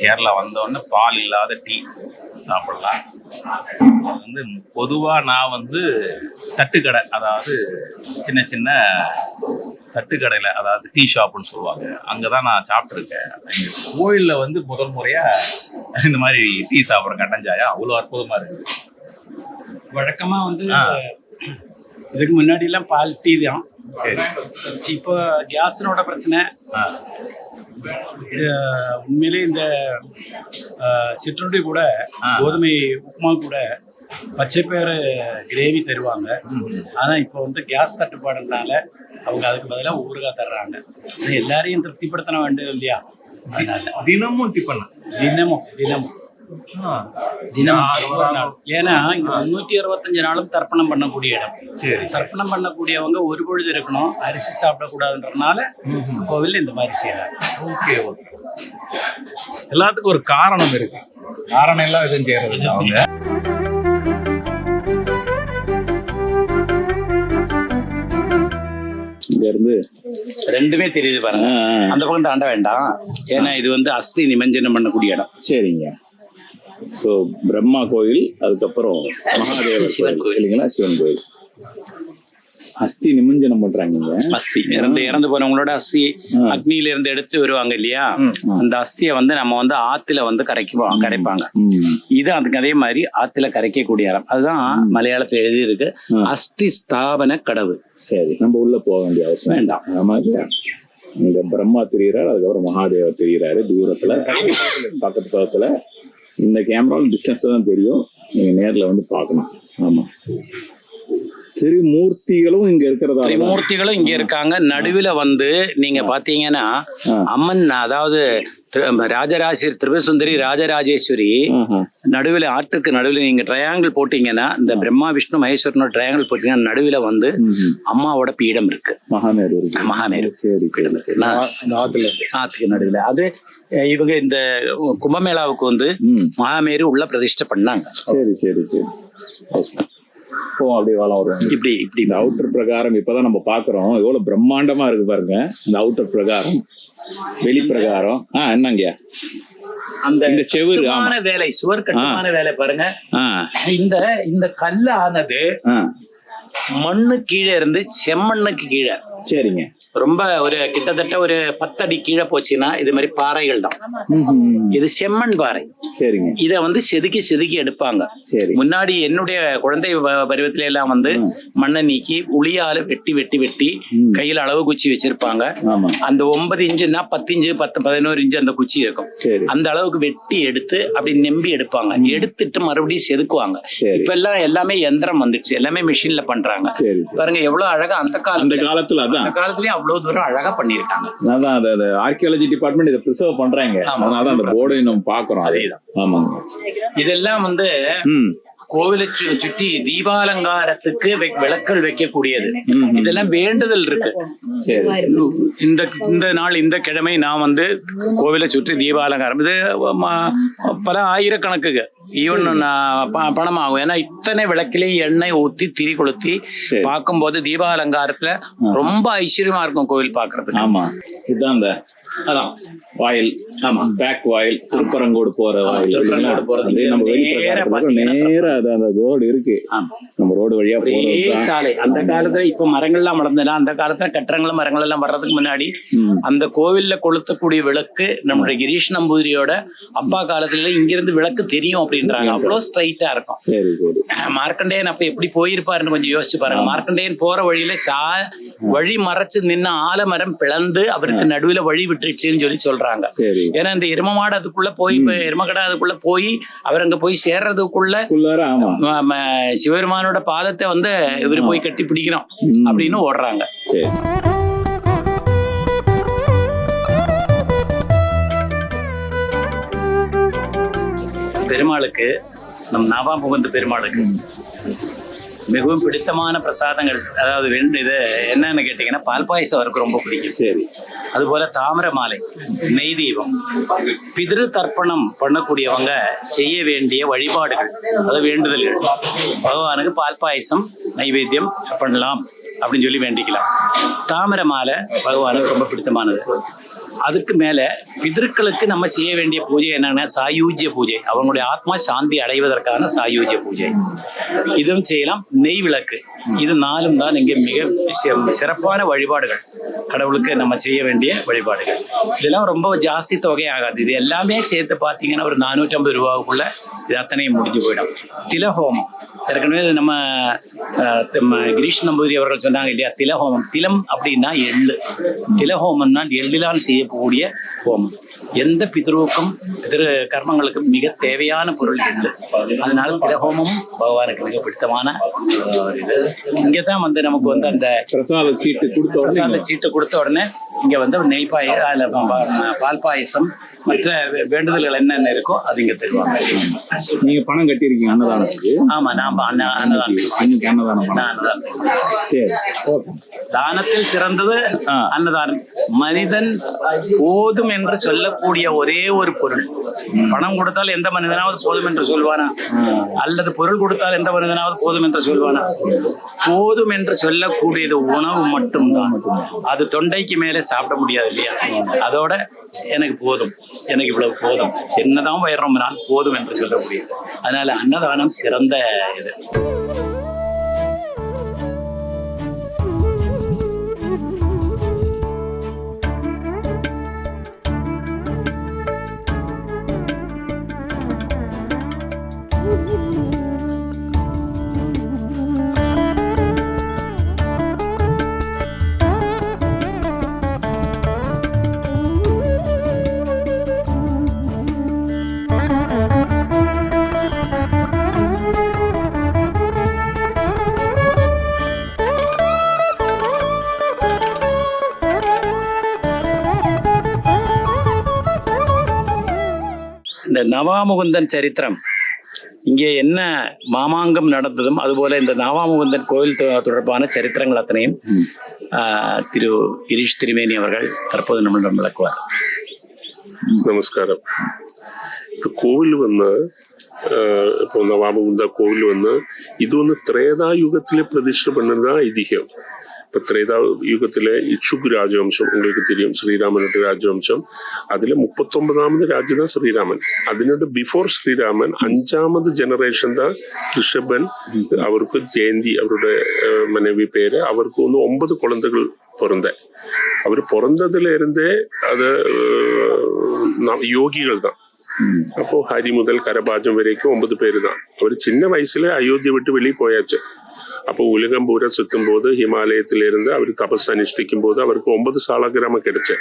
கேரளா வந்தோடனே பால் இல்லாத டீ சாப்பிடலாம். அது வந்து பொதுவாக நான் வந்து தட்டுக்கடை, அதாவது சின்ன சின்ன தட்டுக்கடையில், அதாவது டீ ஷாப்னு சொல்லுவாங்க, அங்கே தான் நான் சாப்பிட்ருக்கேன். எங்கள் கோயிலில் வந்து முதல் முறையாக இந்த மாதிரி டீ சாப்பிட்ற கட்டஞ்சாயா அவ்வளோ அற்புதமாக இருக்குது. வழக்கமாக வந்து இதுக்கு முன்னாடி எல்லாம் பால் டீ தான். இப்போ கேஸினோட பிரச்சனை. உண்மையிலே இந்த சிற்றுண்டி கூட கோதுமை உப்புமா கூட பச்சைப்பயிறு கிரேவி தருவாங்க. ஆனால் இப்போ வந்து கேஸ் தட்டுப்பாடுனால அவங்க அதுக்கு பதிலாக ஊறுகாய் தர்றாங்க. எல்லாரையும் திருப்திப்படுத்த வேண்டியது இல்லையா? அதனால தினமும் டிஃபன், தினமும் ஏன்னா இங்க 365 நாளும் தர்ப்பணம் பண்ணக்கூடிய இடம். சரி, தர்ப்பணம் பண்ணக்கூடியவங்க ஒரு பொழுது இருக்கணும், அரிசி சாப்பிடக்கூடாதுன்றதுனால கோவில் இந்த மாதிரி செய்யறாங்க. Okay okay. எல்லாத்துக்கும் ஒரு காரணம் இருக்கு. காரணம் எல்லாம் எதுவும் செய்யறது அவங்க. இங்க இருந்து 2மே தெரியுது பாருங்க. அந்த பக்கம் தாண்ட வேண்டாம், ஏன்னா இது வந்து அஸ்தி நிமஞ்சனம் பண்ணக்கூடிய இடம். சரிங்க. ஸோ பிரம்மா கோயில், அதுக்கப்புறம் மகாதேவர் சிவன் கோயில் இல்லைங்களா? சிவன் கோயில். அஸ்தி நிமஞ்சனம் பண்றாங்க. அஸ்தி இறந்து போனவங்களோட அஸ்தி அக்னியில இருந்து எடுத்து வருவாங்க இல்லையா? அந்த அஸ்தியை வந்து நம்ம வந்து ஆத்துல வந்து கரைப்பாங்க. இது அதுக்கு அதே மாதிரி ஆத்துல கரைக்கக்கூடிய இடம். அதுதான் மலையாளத்துல எழுதி இருக்கு, அஸ்தி ஸ்தாபன கடவு. சரி, நம்ம உள்ள போக வேண்டிய அவசியம் வேண்டாம். ஆமா, இங்க பிரம்மா தெரிகிறாரு, அதுக்கப்புறம் மகாதேவர் தெரிகிறாரு தூரத்துல, பக்கத்துல. இந்த கேமராவில் டிஸ்டன்ஸ் தான் தெரியும், நீங்க நேர்ல வந்து பார்க்கணும். ஆமா, திரிமூர்த்திகளும் இங்க இருக்கிறதா? திரிமூர்த்திகளும் இங்க இருக்காங்க. நடுவில் வந்து நீங்க பாத்தீங்கன்னா அம்மன், அதாவது ராஜராஜேஸ்வரி, திரிபுரசுந்தரி ராஜராஜேஸ்வரி நடுவில், ஆற்றுக்கு நடுவில் நீங்க ட்ரையாங்கிள் போட்டீங்கன்னா, இந்த பிரம்மா விஷ்ணு மகேஸ்வரனோட ட்ரையாங்கிள் போட்டீங்கன்னா நடுவில் வந்து அம்மாவோட பீடம் இருக்கு, மகாமேரு. ஆற்றுக்கு நடுவில். அது இவங்க இந்த கும்பமேளாவுக்கு வந்து மகாமேரு உள்ள பிரதிஷ்டை பண்ணாங்க. சரி சரி சரி. அப்படியே வளம் வரும். இப்படி இந்த அவுட்டர் பிரகாரம் இப்பதான் நம்ம பாக்குறோம், எவ்வளவு பிரம்மாண்டமா இருக்கு பாருங்க இந்த அவுட்டர் பிரகாரம். வெளி பிரகாரம் என்னங்க அந்த செவுரு வேலை, சுவர் கட்டுமான வேலை பாருங்க. இந்த கல்லு ஆனது மண்ணு கீழே இருந்து செம்மண்ணுக்கு கீழே. சரிங்க. ரொம்ப ஒரு கிட்டத்தட்ட ஒரு 10 அடி கீழே போச்சுன்னா இது மாதிரி பாறைகள் தான். இது செம்மண் பாறை. சரிங்க. இத வந்து செதுக்கி எடுப்பாங்க. சரி. முன்னாடி என்னுடைய குழந்தை பருவத்தில எல்லாம் வந்து மண்ணை நீக்கி உளியால வெட்டி கையில அளவு குச்சி வச்சிருப்பாங்க. அந்த 9 இன்ச்சுன்னா 10 இன்ச்சு 11 இன்ச்சு அந்த குச்சி இருக்கும். அந்த அளவுக்கு வெட்டி எடுத்து அப்படி நம்பி எடுப்பாங்க. எடுத்துட்டு மறுபடியும் செதுக்குவாங்க. இப்ப எல்லாம் எல்லாமே யந்திரம் வந்துடுச்சு, எல்லாமே மிஷின்ல பண்றாங்க. பாருங்க எவ்வளவு அழகா அந்த காலத்துல காலத்துலயே அவ்வளவு தூரம் அழகா பண்ணிருக்காங்க. அதான் அந்த ஆர்கியாலஜி டிபார்ட்மெண்ட் இதை பிரிசர்வ் பண்றாங்க. அதனால அந்த போர்டை நம்ம பாக்குறோம். அதேதான். ஆமாங்க. இதெல்லாம் வந்து கோவிலை சுற்றி தீபாலங்காரத்துக்கு விளக்குகள் வைக்கக்கூடியது. இதெல்லாம் வேண்டுதல் இருக்கு. இந்த நாள் இந்த கிழமை நான் வந்து கோவிலை சுற்றி தீபாலங்காரம், இது பல ஆயிரக்கணக்குக்கு ஈவன் பணம் ஆகும். ஏன்னா இத்தனை விளக்கிலேயே எண்ணெய் ஊத்தி திரி கொளுத்தி பார்க்கும்போது தீபாலங்காரத்துல ரொம்ப ஐஸ்வர்யமா இருக்கும் கோவில் பாக்குறதுக்கு. ஆமா, இதுதான் அந்த அதான் வாயில். ஆமா, பேக் வாயில், திருப்பரங்கோடு போற வாயில். நம்ம நேரா அந்த ரோடு இருக்கு, நம்ம ரோடு வழியா போற சாலை. அந்த காலத்துல இப்ப மரங்கள்லாம் வளர்ந்ததுல, அந்த காலத்துல கட்டடங்களும் மரங்கள் எல்லாம் வர்றதுக்கு முன்னாடி அந்த கோவில்ல கொளுத்தக்கூடிய விளக்கு நம்மளுடைய கிரீஷ் நம்பூதிரியோட அப்பா காலத்துல இங்கிருந்து விளக்கு தெரியும் அப்படின்றாங்க. அவ்வளவு ஸ்ட்ரைட்டா இருக்கும். சரி சரி. மார்க்கண்டேயன் அப்ப எப்படி போயிருப்பாருன்னு கொஞ்சம் யோசிச்சு பாருங்க. மார்க்கண்டேயன் போற வழியில வழி மறைச்சு நின்ன ஆலமரம் பிளந்து அவருக்கு நடுவுல வழி விட்டுருச்சுன்னு சொல்லி சொல்றாங்க. ஏன்னா இந்த எருமமாடு அதுக்குள்ள போய், எருமகடை அதுக்குள்ள போய் அவர் அங்க போய் சேர்றதுக்குள்ள சிவபெருமானோட பாதத்தை வந்து இவரு போய் கட்டி பிடிக்கிறோம் அப்படின்னு ஓடுறாங்க. பெருமாளுக்கு, நம் நவாமுகுந்த பெருமாளுக்கு மிகவும் பிடித்தமான பிரசாதங்கள், அதாவது இது என்னன்னு கேட்டீங்கன்னா பால் பாயசம் அவருக்கு ரொம்ப பிடிக்கும். சரி. அதுபோல தாமரை மாலை, நெய் தீபம், பிதிரு தர்ப்பணம் பண்ணக்கூடியவங்க செய்ய வேண்டிய வழிபாடுகள், அதாவது வேண்டுதல்கள். பகவானுக்கு பால் பாயசம் நைவேத்தியம் பண்ணலாம் அப்படின்னு சொல்லி வேண்டிக்கலாம். தாமரை மாலை பகவானுக்கு ரொம்ப பிடித்தமானது. அதுக்கு மேல பிதர்களுக்கு நம்ம செய்ய வேண்டிய பூஜை என்னன்னா சாயூஜ்ய பூஜை, அவங்களுடைய ஆத்மா சாந்தி அடைவதற்கான சாயூஜ்ய பூஜை. இதுவும் செய்யலாம். நெய் விளக்கு, இது 4 தான் இங்கே மிக சிறப்பான வழிபாடுகள், கடவுளுக்கு நம்ம செய்ய வேண்டிய வழிபாடுகள். இதெல்லாம் ரொம்ப ஜாஸ்தி தொகை ஆகாது. இது எல்லாமே சேர்த்து பார்த்தீங்கன்னா ஒரு 450 ரூபாவுக்குள்ள இது அத்தனையும் முடிஞ்சு போயிடும். திலஹோமம் ஏற்கனவே நம்ம கிரீஷ் நம்பூதிரி அவர்கள் சொன்னாங்க இல்லையா, திலஹோமம். திலம் அப்படின்னா எள்ளு. திலஹோமம் தான் எள்ளிலால் செய்யக்கூடிய ஹோமம். எந்த பித்ருவுக்கும் பித்ரு கர்மங்களுக்கும் மிக தேவையான பொருள் எள்ளு. அதனால திலஹோமம் பகவானுக்கு மிக பிடித்தமான இது. இங்கதான் வந்து நமக்கு வந்து அந்த பிரசாத சீட்டு கொடுத்த உடனே இங்க வந்து நெய் பால் பாயசம் மற்ற வேண்டுதல்கள் என்னென்ன இருக்கோ அது இங்க தருவாங்க. நீங்க பணம் கட்டியிருக்கீங்க அன்னதானத்துக்கு? ஆமா, நான் அன்னதானம். சரி. தானத்தில் சிறந்தது அன்னதானம். மனிதன் போதும் என்று சொல்லக்கூடிய ஒரே ஒரு பொருள். பணம் கொடுத்தால் எந்த மனிதனாவது போதும் என்று சொல்வானா? அல்லது பொருள் கொடுத்தால் எந்த மனிதனாவது போதும் என்று சொல்வானா? போதும் என்று சொல்லக்கூடியது உணவு மட்டும்தான். அது தொண்டைக்கு மேலே சாப்பிட முடியாது இல்லையா? அதோட எனக்கு போதும், எனக்கு இவ்வளவு போதும், என்னதான் வயிறு ரொம்ப நாள் போதும் என்று சொல்ல முடியாது. அதனால அன்னதானம் சிறந்த இது. இந்த நவாமுகுந்தன் சரித்திரம், இங்கே என்ன மாமாங்கம் நடந்ததும் அதுபோல இந்த நவாமுகுந்தன் கோயில் தொடர்பான சரித்திரங்கள் அத்தனையும் திரு கிரீஷ் திருமேனி அவர்கள் தற்போது நம்மளிடம் விளக்குவார். நமஸ்காரம். இப்போ கோவில் இப்போ நவாமுகுந்த கோவில் இது திரேதாயுகத்திலே பிரதிஷ்டை பண்ணதுதான் ஐதீகம். இப்போ திரேதாயுகத்துல இட்சுகு ராஜவம்சம் உங்களுக்கு தெரியும், ஸ்ரீராமனோட ராஜவம்சம். அதுல 39வது ராஜு தான் ஸ்ரீராமன். அதனோட பிஃபோர் ஸ்ரீராமன் 5வது ஜெனரேஷன் தான் ரிஷபன். அவருக்கு ஜெயந்தி அவரோட மனைவி பேரு. அவருக்கு 9 குழந்தைகள் பிறந்த. அவர் பிறந்ததுல இருந்தே அது யோகிகள் தான். அப்போ ஹரி முதல் கரபாஜம் வரைக்கும் 9 பேரு தான். அவர் சின்ன வயசுல அயோத்தியை விட்டு வெளியே போயாச்சு. அப்போ உலகம் பூரா சுத்தும் போது ஹிமாலயத்திலிருந்து அவர் தபஸ் அனுஷ்டிக்கும் போது அவருக்கு 9 சாலகிராமம் கிடைச்சு.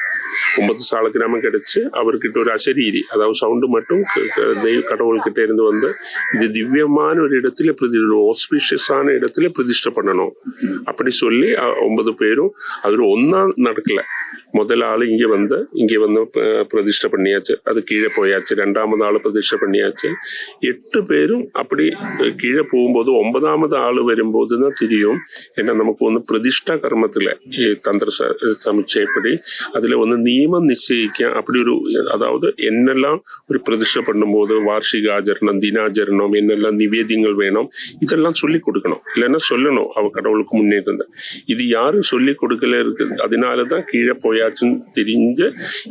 9 சாலகிராமம் கிடைச்சு அவர்கிட்ட ஒரு அசரீரி, அதாவது சவுண்டு மட்டும் கடவுள்கிட்ட இருந்து இது திவ்யமான ஒரு இடத்துல ஆஸ்பிஷியஸான இடத்துல பிரதிஷ்டை பண்ணணும் அப்படி சொல்லி 9 பேரும். அவர் ஒன்னா நடக்கல, முதல் ஆள் இங்கே வந்து பிரதிஷ்டை பண்ணியாச்சு. அது கீழே போயாச்சு. 2வது ஆள் பிரதிஷ்டை பண்ணியாச்சு. 8 பேரும் அப்படி கீழே போகும்போது 9வது ஆள் வரும்போது தான் தெரியும். ஏன்னா நமக்கு வந்து பிரதிஷ்டா கர்மத்தில் தந்திர சமுச்சயப்படி அதில் வந்து நியமம் நிச்சயிக்க அப்படி ஒரு, அதாவது என்னெல்லாம் ஒரு பிரதிஷ்டை பண்ணும்போது வார்ஷிக ஆச்சரணம், தினாச்சரணம், என்னெல்லாம் நிவேதியங்கள் வேணும், இதெல்லாம் சொல்லி கொடுக்கணும். இல்லைன்னா சொல்லணும் அவ கடவுளுக்கு முன்னே இருந்த. இது யாரும் சொல்லி கொடுக்கல இருக்கு. அதனாலதான் கீழே போயாச்சுன்னு தெரிஞ்சு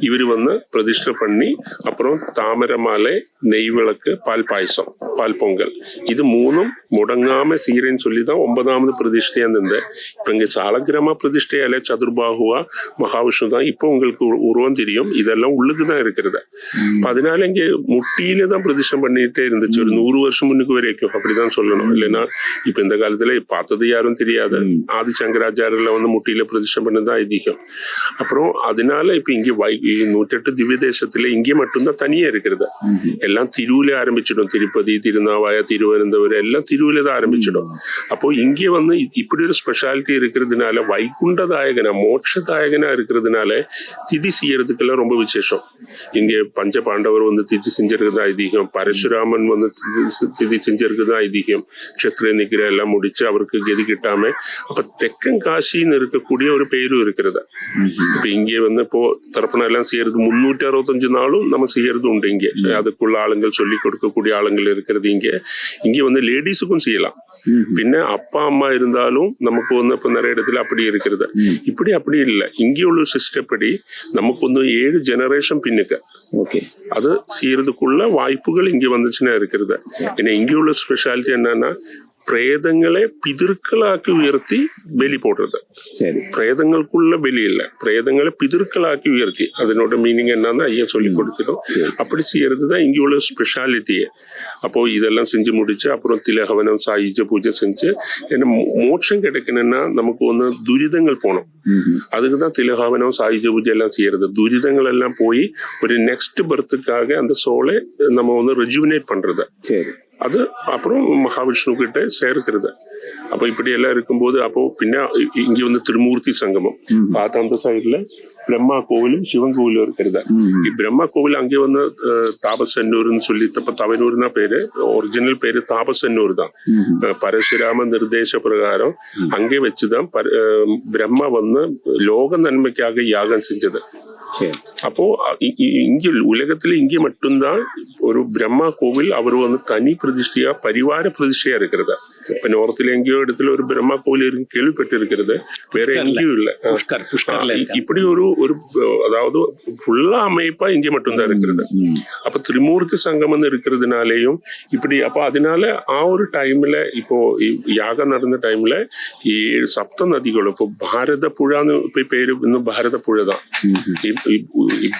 இவர் வந்து பிரதிஷ்டை பண்ணி அப்புறம் தாமரை மாலை, நெய் விளக்கு, பால் பாயசம், பால் பொங்கல், இது 3ம் முடங்காம சீரன்னு சொல்லிதான் 9வது பிரதிஷ்டையா இருந்தது. இப்ப இங்க சாலக்கிரமா பிரதிஷ்டையால சதுர்பாகுவா மகாவிஷ்ணு தான் இப்போ உங்களுக்கு உருவம் தெரியும். இதெல்லாம் உள்ளுக்குதான் இருக்கிறது. அதனால இங்க முட்டியில தான் பிரதிஷ்டை பண்ணிட்டே இருந்துச்சு ஒரு 100 வருஷம் முன்னுக்கு வரைக்கும், அப்படிதான் சொல்லணும். இல்லைன்னா இப்ப இந்த காலத்துல பார்த்தது யாரும் தெரியாது. ஆதி சங்கராச்சாரியில வந்து முட்டியில பிரதிஷ்டை பண்ணதான் ஐதீகம். அப்புறம் அதனால இப்ப இங்க 108 திவ்ய தேசத்துல இங்கே மட்டும்தான் தனியா இருக்கிறது. எல்லாம் திருவிழா ஆரம்பிச்சிடும். திருப்பதி, திருநாவாயா, திருவனந்தபுரம் எல்லாம் திருவிழா தான் ஆரம்பிச்சிடும். அப்போ இங்கே வந்து இப்படி ஒரு ஸ்பெஷாலிட்டி இருக்கிறதுனால, வைகுண்டதாயகனா மோட்சதாயகனா இருக்கிறதுனால திதி செய்யறதுக்கெல்லாம் ரொம்ப விசேஷம். இங்கே பஞ்ச பாண்டவர் வந்து திதி செஞ்சிருக்குதான் ஐதீகம். பரசுராமன் வந்து திதி செஞ்சிருக்குதான் ஐதீகம். சத்திர நிகிர எல்லாம் முடிச்சு அவருக்கு கதி கிட்டாம அப்ப தெக்கன் காசின்னு இருக்கக்கூடிய ஒரு பேரும் இருக்கிறது. இப்ப இங்கே வந்து இப்போ தரப்பணம் எல்லாம் செய்யறது 365 நாளும் நம்ம செய்யறது உண்டு. இங்கே அதுக்குள்ள ஆளுங்கள் சொல்லி கொடுக்கக்கூடிய ஆளுங்கள் இருக்கிறது. இங்கே வந்து லேடிஸுக்கும் செய்யலாம். பின்ன அப்பா அம்மா இருந்தாலும் நமக்கு வந்து இப்ப நிறைய இடத்துல அப்படி இருக்கிறது. அப்படி இல்லை. இங்கே உள்ள சிஸ்டம் படி நமக்கு வந்து 7 ஜெனரேஷன் பின்னுக்கு அது செய்யறதுக்குள்ள வாய்ப்புகள் இங்க வந்துச்சுன்னா இருக்கிறது. ஏன்னா இங்கே உள்ள ஸ்பெஷாலிட்டி என்னன்னா, பிரேதங்களை பிதிர்களாக்கி உயர்த்தி பலி போடுறது. பிரேதங்களுக்குள்ள பலி இல்லை, பிரேதங்களை பிதிர்களாக்கி உயர்த்தி. அதனோட மீனிங் என்னன்னா ஐயா சொல்லி கொடுத்துடும். அப்படி செய்யறதுதான் இங்க உள்ள ஸ்பெஷாலிட்டியே. அப்போ இதெல்லாம் செஞ்சு முடிச்சு அப்புறம் திலகவனம், சாயுஜ பூஜை செஞ்சு, ஏன்னா மோட்சம் கிடைக்கணும்னா நமக்கு வந்து துரிதங்கள் போகணும். அதுக்குதான் திலகவனம், சாயுஜ பூஜை எல்லாம் செய்யறது. துரிதங்கள் எல்லாம் போய் ஒரு நெக்ஸ்ட் பர்த்துக்காக அந்த சோலை நம்ம வந்து ரெஜுவினேட் பண்றது. அது அப்புறம் மகாவிஷ்ணு கிட்ட சேர்க்கிறது. அப்ப இப்படி எல்லாம் இருக்கும்போது அப்போ பின்ன இங்க வந்து திருமூர்த்தி சங்கமம் பார்த்தா அந்த சைடுல பிரம்மா கோவிலும் சிவன் கோவிலும் இருக்கிறது. பிரம்மா கோவில் அங்கே வந்து தாபசன்னூர்னு சொல்லி, இப்ப தவனூர்னா பேரு, ஒரிஜினல் பேரு தாபசன்னூர் தான். பரசுராம நிர்தேச பிரகாரம் அங்கே வச்சுதான் பிரம்மா வந்து லோக நன்மைக்காக யாகம் செஞ்சது. அப்போ இங்க உலகத்துல இங்கே மட்டும்தான் ஒரு பிரம்மா கோவில் அவர் வந்து தனி பிரதிஷ்டையா, பரிவார பிரதிஷ்டையா இருக்கிறது. இப்ப நார்த்ல எங்கேயோ இடத்துல ஒரு பிரம்மா கோவில் இருக்கு கேள்விப்பட்டு இருக்கிறது, வேற எங்கேயும் இல்ல. இப்படி ஒரு அதாவது ஃபுல்லா அமைப்பா இங்கே மட்டும்தான் இருக்கிறது. அப்ப திரிமூர்த்தி சங்கமம் இருக்கிறதுனாலேயும் இப்படி. அப்ப அதனால ஒரு டைம்ல இப்போ யாகம் நடந்த டைம்ல சப்த நதிகளும் இப்போ பாரத புழான்னு பேரு இன்னும் பாரத புழை தான்.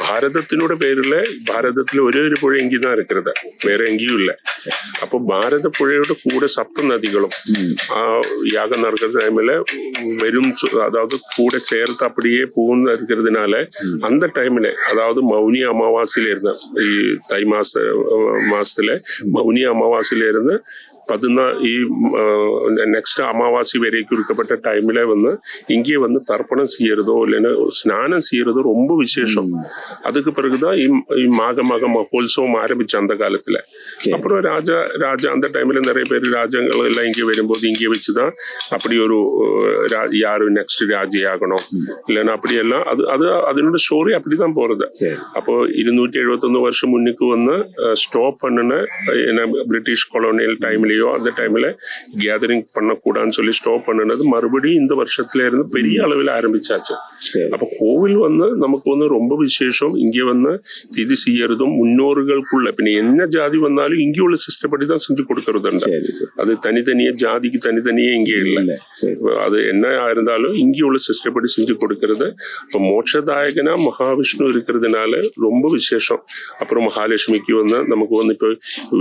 பாரதத்தினோட பேருல பாரதத்துல ஒரே ஒரு புழை இங்கேதான் இருக்கிறது, வேற எங்கேயும் இல்லை. அப்போ பாரத புழையோட கூட சப்த நதிகளும் யாகம் நடக்கிற டைம்ல வெறும், அதாவது கூட சேர்த்து அப்படியே பூந்து இருக்கிறதுனால அந்த டைம்ல, அதாவது மௌனி அமாவாசையில இருந்த தை மாசத்துல மௌனி அமாவாசையில இருந்து நெக்ஸ்ட் அமாவாசை வரைக்கும் இருக்கப்பட்ட டைம்ல வந்து இங்கே வந்து தர்ப்பணம் செய்யறதோ இல்லைன்னா ஸ்நானம் செய்யறதோ ரொம்ப விசேஷம். அதுக்கு பிறகுதான் மாக மகோத்சவம் ஆரம்பிச்சு அந்த காலத்துல. அப்புறம் ராஜா அந்த டைம்ல நிறைய பேர் ராஜாங்கள் எல்லாம் இங்கே வரும்போது இங்கே வச்சுதான் அப்படி ஒரு யாரு நெக்ஸ்ட் ராஜி ஆகணும் இல்லைன்னா அப்படி எல்லாம் அது அதனோட ஸ்டோரி அப்படிதான் போறது. அப்போ 271 வருஷம் முன்னுக்கு வந்து ஸ்டாப் பண்ணுன பிரிட்டிஷ் கொலோனியல் டைம்லயே அந்த டைம்ல கேதரிங் பண்ணக்கூடாதுன்னு சொல்லி ஸ்டாப் பண்ணது மறுபடியும் இந்த வருஷத்துல இருந்து பெரிய அளவில் ஆரம்பிச்சாச்சு. அப்ப கோவில் வந்து நமக்கு வந்து ரொம்ப விசேஷம். இங்க வந்து திதி செய்யறதும் முன்னோர்களுக்குள்ள பின்ன என்ன ஜாதி வந்தாலும் இங்கே உள்ள சிஸ்டப்படி தான் செஞ்சு கொடுக்கறது. அது தனித்தனியே ஜாதிக்கு தனித்தனியே இங்கே இல்லை. அது என்ன இருந்தாலும் இங்கே உள்ள சிஸ்டப்படி செஞ்சு கொடுக்கறது. இப்ப மோட்சதாயகனா மகாவிஷ்ணு இருக்கிறதுனால ரொம்ப விசேஷம். அப்புறம் மகாலட்சுமிக்கு வந்து நமக்கு வந்து இப்ப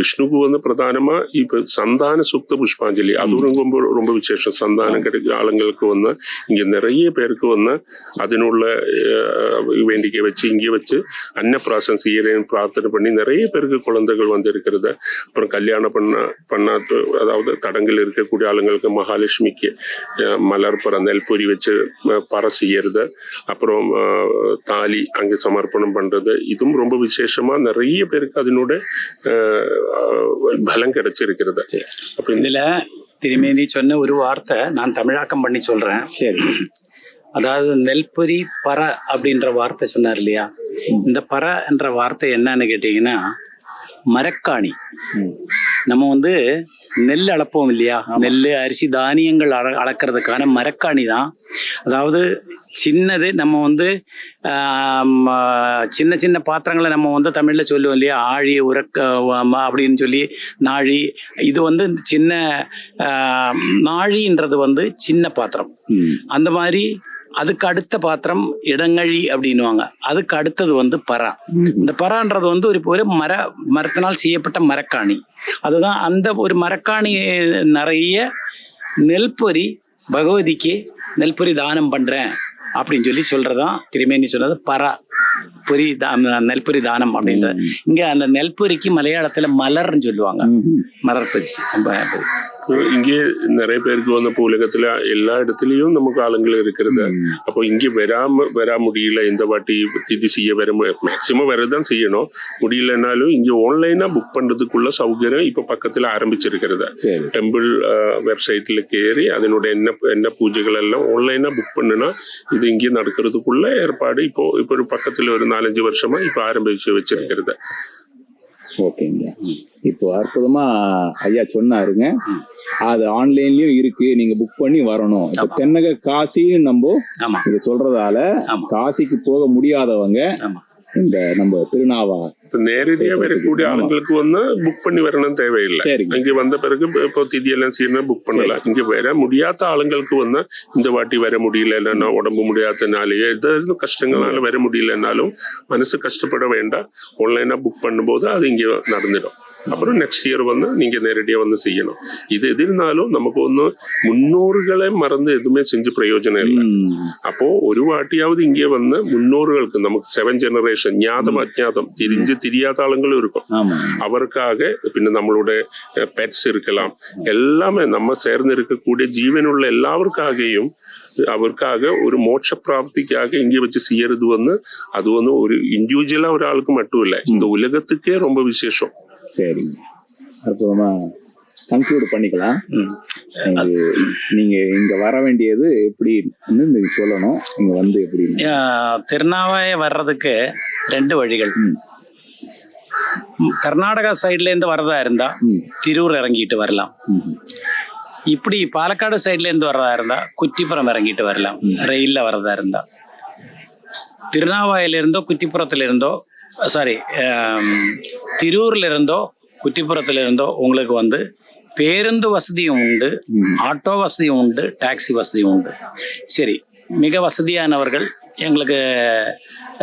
விஷ்ணுக்கு வந்து பிரதானமா இப்ப சந்தான சுக்த புஷ்பாஞ்சலி அதுவும் ரொம்ப விசேஷம். சந்தானம் கிடைக்க ஆளுங்களுக்கு வந்து இங்க நிறைய பேருக்கு வந்து அதனுள்ள வேண்டிக்கை வச்சு இங்கே வச்சு அன்னப்பிராசம் செய்யறேன்னு பிரார்த்தனை பண்ணி நிறைய பேருக்கு குழந்தைகள் வந்து இருக்கிறது. அப்புறம் கல்யாணம் பண்ணாத அதாவது தடங்கள் இருக்கக்கூடிய ஆளுங்களுக்கு மகாலட்சுமிக்கு மலர் பற நெல் பொரி வச்சு பற செய்யறது, அப்புறம் தாலி அங்கே சமர்ப்பணம் பண்றது, இதுவும் ரொம்ப விசேஷமா நிறைய பேருக்கு அதனோட பலம் கிடைச்சிருக்கிறது. அப்ப இதுல திருமேனி சொன்ன ஒரு வார்த்தை நான் தமிழாக்கம் பண்ணி சொல்றேன். சரி, அதாவது நெல்பொரி பற அப்படின்ற வார்த்தை சொன்னார் இல்லையா, இந்த பற என்ற வார்த்தை என்னன்னு கேட்டீங்கன்னா மரக்காணி. நம்ம வந்து நெல் அளப்போம் இல்லையா, நெல் அரிசி தானியங்கள் அளக்கிறதுக்கான மரக்காணி தான். அதாவது சின்னது நம்ம வந்து சின்ன சின்ன பாத்திரங்களை நம்ம வந்து தமிழ்ல சொல்லுவோம் இல்லையா, ஆழி உரக்க அப்படின்னு சொல்லி நாழி. இது வந்து சின்ன நாழின்றது வந்து சின்ன பாத்திரம். அந்த மாதிரி அதுக்கு அடுத்த பாத்திரம் இடங்கழி அப்படின்னுவாங்க. அதுக்கு அடுத்தது வந்து பரா. இந்த பரான்றது வந்து ஒரு மரத்தினால் செய்யப்பட்ட மரக்காணி. அதுதான் அந்த ஒரு மரக்காணி நிறைய நெல்பொரி பகவதிக்கு நெல்பொரி தானம் பண்றேன் அப்படின்னு சொல்லி சொல்றதான் திருமேனி சொன்னது பரா பொரி நெல்பொரி தானம் அப்படின்றது. இங்க அந்த நெல்பொரிக்கு மலையாளத்துல மலர்ன்னு சொல்லுவாங்க, மலர் பரிசு. இங்கே நிறைய பேருக்கு வந்து உலகத்துல எல்லா இடத்துலயும் நமக்கு ஆளுங்கள் இருக்கிறது. அப்போ இங்க வர முடியல, இந்த வாட்டி திதி செய்ய மேக்சிமம் வரதான் செய்யணும். முடியலனாலும் இங்க ஆன்லைனா புக் பண்றதுக்குள்ள சௌகரியம் இப்ப பக்கத்துல ஆரம்பிச்சிருக்கிறது. டெம்பிள் வெப்சைட்ல ஏறி அதனுடைய என்ன பூஜைகள் எல்லாம் ஆன்லைனா புக் பண்ணுனா இது இங்கே நடக்கிறதுக்குள்ள ஏற்பாடு இப்போ ஒரு பக்கத்துல ஒரு 4-5 வருஷமா இப்ப ஆரம்பிச்சு வச்சிருக்கிறது. ஓகேங்க. இப்போ அற்புதமா ஐயா சொன்னாருங்க, அது ஆன்லைன்லயும் இருக்கு, நீங்க புக் பண்ணி வரணும். இப்போ தென்னக காசின்னு நம்ம இத சொல்றதால காசிக்கு போக முடியாதவங்க இந்த நம்ம திருநாவா நேரடியா வரக்கூடிய ஆளுங்களுக்கு வந்து புக் பண்ணி வரணும் தேவையில்லை. இங்க வந்த பிறகு இப்போ திதி எல்லாம் செய்யணும் புக் பண்ணலாம். இங்க வர முடியாத ஆளுங்களுக்கு வந்து இந்த வாட்டி வர முடியலன்னா உடம்பு முடியாதனாலேயே ஏதாவது கஷ்டங்களால வர முடியலன்னாலும் மனசு கஷ்டப்பட வேண்டாம். ஆன்லைனா புக் பண்ணும்போது அது இங்க நடந்துடும். அப்புறம் நெக்ஸ்ட் இயர் வந்து நீங்க நேரடியா வந்து செய்யணும். இது எது இருந்தாலும் நமக்கு ஒண்ணு முன்னோர்களை மறந்து எதுவுமே செஞ்சு பிரயோஜனம் இல்லை. அப்போ ஒரு வாட்டியாவது இங்கே வந்து முன்னோர்களுக்கு நமக்கு 7 ஜெனரேஷன் ஞாதம் அஜ்ஞாதம் தெரியாத ஆளுங்களும் இருக்கும். அவருக்காக பின்ன நம்மளோட பெட்ஸ் இருக்கலாம், எல்லாமே நம்ம சேர்ந்து இருக்கக்கூடிய ஜீவனுள்ள எல்லாருக்காகவும் அவருக்காக ஒரு மோட்ச பிராப்திக்காக இங்கே வச்சு செய்யறது வந்து அது வந்து ஒரு இண்டிவிஜுவலா ஒரு ஆளுக்கு மட்டும் இல்லை, இந்த உலகத்துக்கே ரொம்ப விசேஷம். சரிங்க, அற்புதமா கன்க்ளூட் பண்ணிக்கலாம். நீங்க இங்க வர வேண்டியது எப்படின்னு நீங்க சொல்லணும். இங்க வந்து எப்படி திருநாவாய வர்றதுக்கு 2 வழிகள். கர்நாடகா சைட்ல இருந்து வரதா இருந்தா திரூர் இறங்கிட்டு வரலாம். இப்படி பாலக்காடு சைட்ல இருந்து வர்றதா இருந்தா குட்டிப்புறம் இறங்கிட்டு வரலாம். ரயில்ல வரதா இருந்தா திருநாவாயில இருந்தோ குட்டிப்புறத்துல இருந்தோ திரூர்ல இருந்தோ குட்டிப்புறத்துல இருந்தோ உங்களுக்கு வந்து பேருந்து வசதியும் உண்டு, ஆட்டோ வசதியும் உண்டு, டாக்ஸி வசதியும் உண்டு. சரி, மிக வசதியானவர்கள் எங்களுக்கு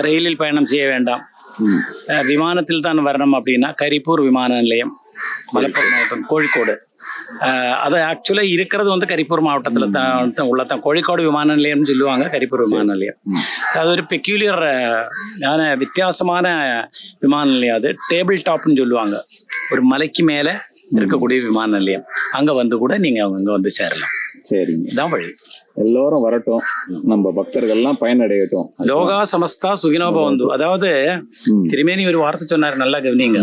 ரயிலில் பயணம் செய்ய வேண்டாம், விமானத்தில் தான் வரணும் அப்படின்னா கரிப்பூர் விமான நிலையம், மலப்புரம் மாவட்டம், கோழிக்கோடு. அது ஆக்சுவலாக இருக்கிறது வந்து கரிப்பூர் மாவட்டத்தில் தான் உள்ளதான். கோழிக்கோடு விமான நிலையம்னு சொல்லுவாங்க, கரிப்பூர் விமான நிலையம். அது ஒரு பெக்யூலியர் வித்தியாசமான விமான நிலையம். அது டேபிள் டாப்னு சொல்லுவாங்க, ஒரு மலைக்கு மேலே இருக்கக்கூடிய விமான நிலையம். அங்கே வந்து கூட நீங்கள் அங்கே வந்து சேரலாம். சரிங்க, இதான் வழி. எல்லோரும் வரட்டும், நம்ம பக்தர்கள்லாம் பயனடையட்டும். லோகா சமஸ்தா சுகினோ பவந்து. அதாவது திருமேனி ஒரு வார்த்தை சொன்னார், நல்லா கவனிங்க.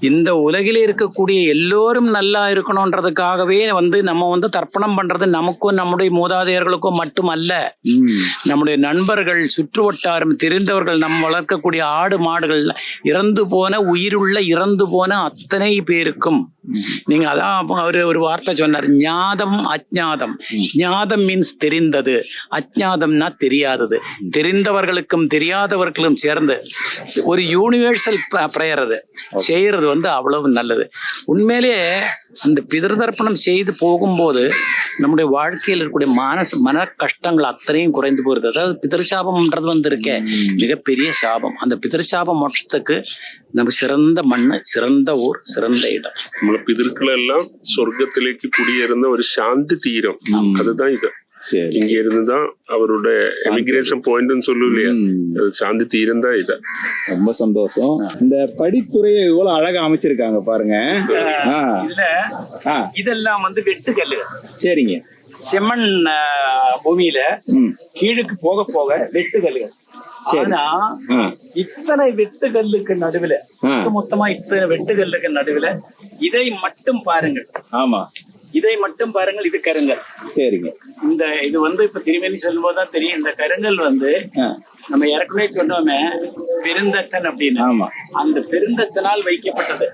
இந்த உலகிலே இருக்கக்கூடிய எல்லோரும் நல்லா இருக்கணும்ன்றதுக்காகவே வந்து நம்ம வந்து தர்ப்பணம் பண்றது நமக்கும் நம்முடைய மூதாதையர்களுக்கும் மட்டுமல்ல, நம்முடைய நண்பர்கள், சுற்று வட்டாரம் தெரிந்தவர்கள், நம்ம வளர்க்கக்கூடிய ஆடு மாடுகள், இறந்து போன அத்தனை பேருக்கும். நீங்க அதான் ஒரு வார்த்தை சொன்னார், ஞாதம் அஜ்ஞாதம். ஞாதம் மீன்ஸ் தெரிந்தது, அஜ்ஞாதம்னா தெரியாதது. தெரிந்தவர்களுக்கும் தெரியாதவர்களும் சேர்ந்து ஒரு யூனிவர்சல் பிரேயர் அது செய்யறது வந்து அவ்வளவு நல்லது. உண்மையிலேயே அந்த பிதர்தர்ப்பணம் செய்து போகும்போது நம்முடைய வாழ்க்கையில் இருக்கக்கூடிய மன கஷ்டங்கள் அத்தனையும் குறைந்து போகிறது. அதாவது பிதர்சாபம்ன்றது வந்து இருக்கே மிகப்பெரிய சாபம். அந்த பிதர்சாப மோட்சத்துக்கு நம்ம சிறந்த மண்ணு, சிறந்த ஊர், சிறந்த இடம். നമ്മളെ പിതൃക്കളെല്ലാം സ്വർഗത്തിലേക്ക് കുടിയേറുന്ന ഒരു ശാന്തി തീരം. அதுதான் இது. இங்க இருந்துதான் அவரோட எமிகிரேஷன் பாயிண்ட்னு சொல்லும் இல்லையா, சாந்தி தீரம் தான் இது. ரொம்ப சந்தோஷம். இந்த படித்துறையை இவ்வளவு அழகா அமைச்சிருக்காங்க பாருங்க. இதுல இதெல்லாம் வந்து வெட்டுக்கல்லுகள். சரிங்க. செம்மண் பூமியில கீழுக்கு போக போக வெட்டுக்கல்லுகள். ஆனா இத்தனை வெட்டுக்கல்லுக்கு நடுவுல, மொத்தமா இத்தனை வெட்டுக்கல்லுக்கு நடுவுல இதை மட்டும் பாருங்கள். ஆமா, இதை மட்டும் பாருங்கள். இது கருங்கல். சரிங்க. இந்த இது வந்து இப்ப திருமணி சொல்லும் போதுதான் தெரியும். இந்த கருங்கல் வந்து நம்ம ஏற்கனவே சொன்னோமே பெருந்தச்சன் அப்படின்னு. ஆமா, அந்த பெருந்தச்சனால் வைக்கப்பட்டது.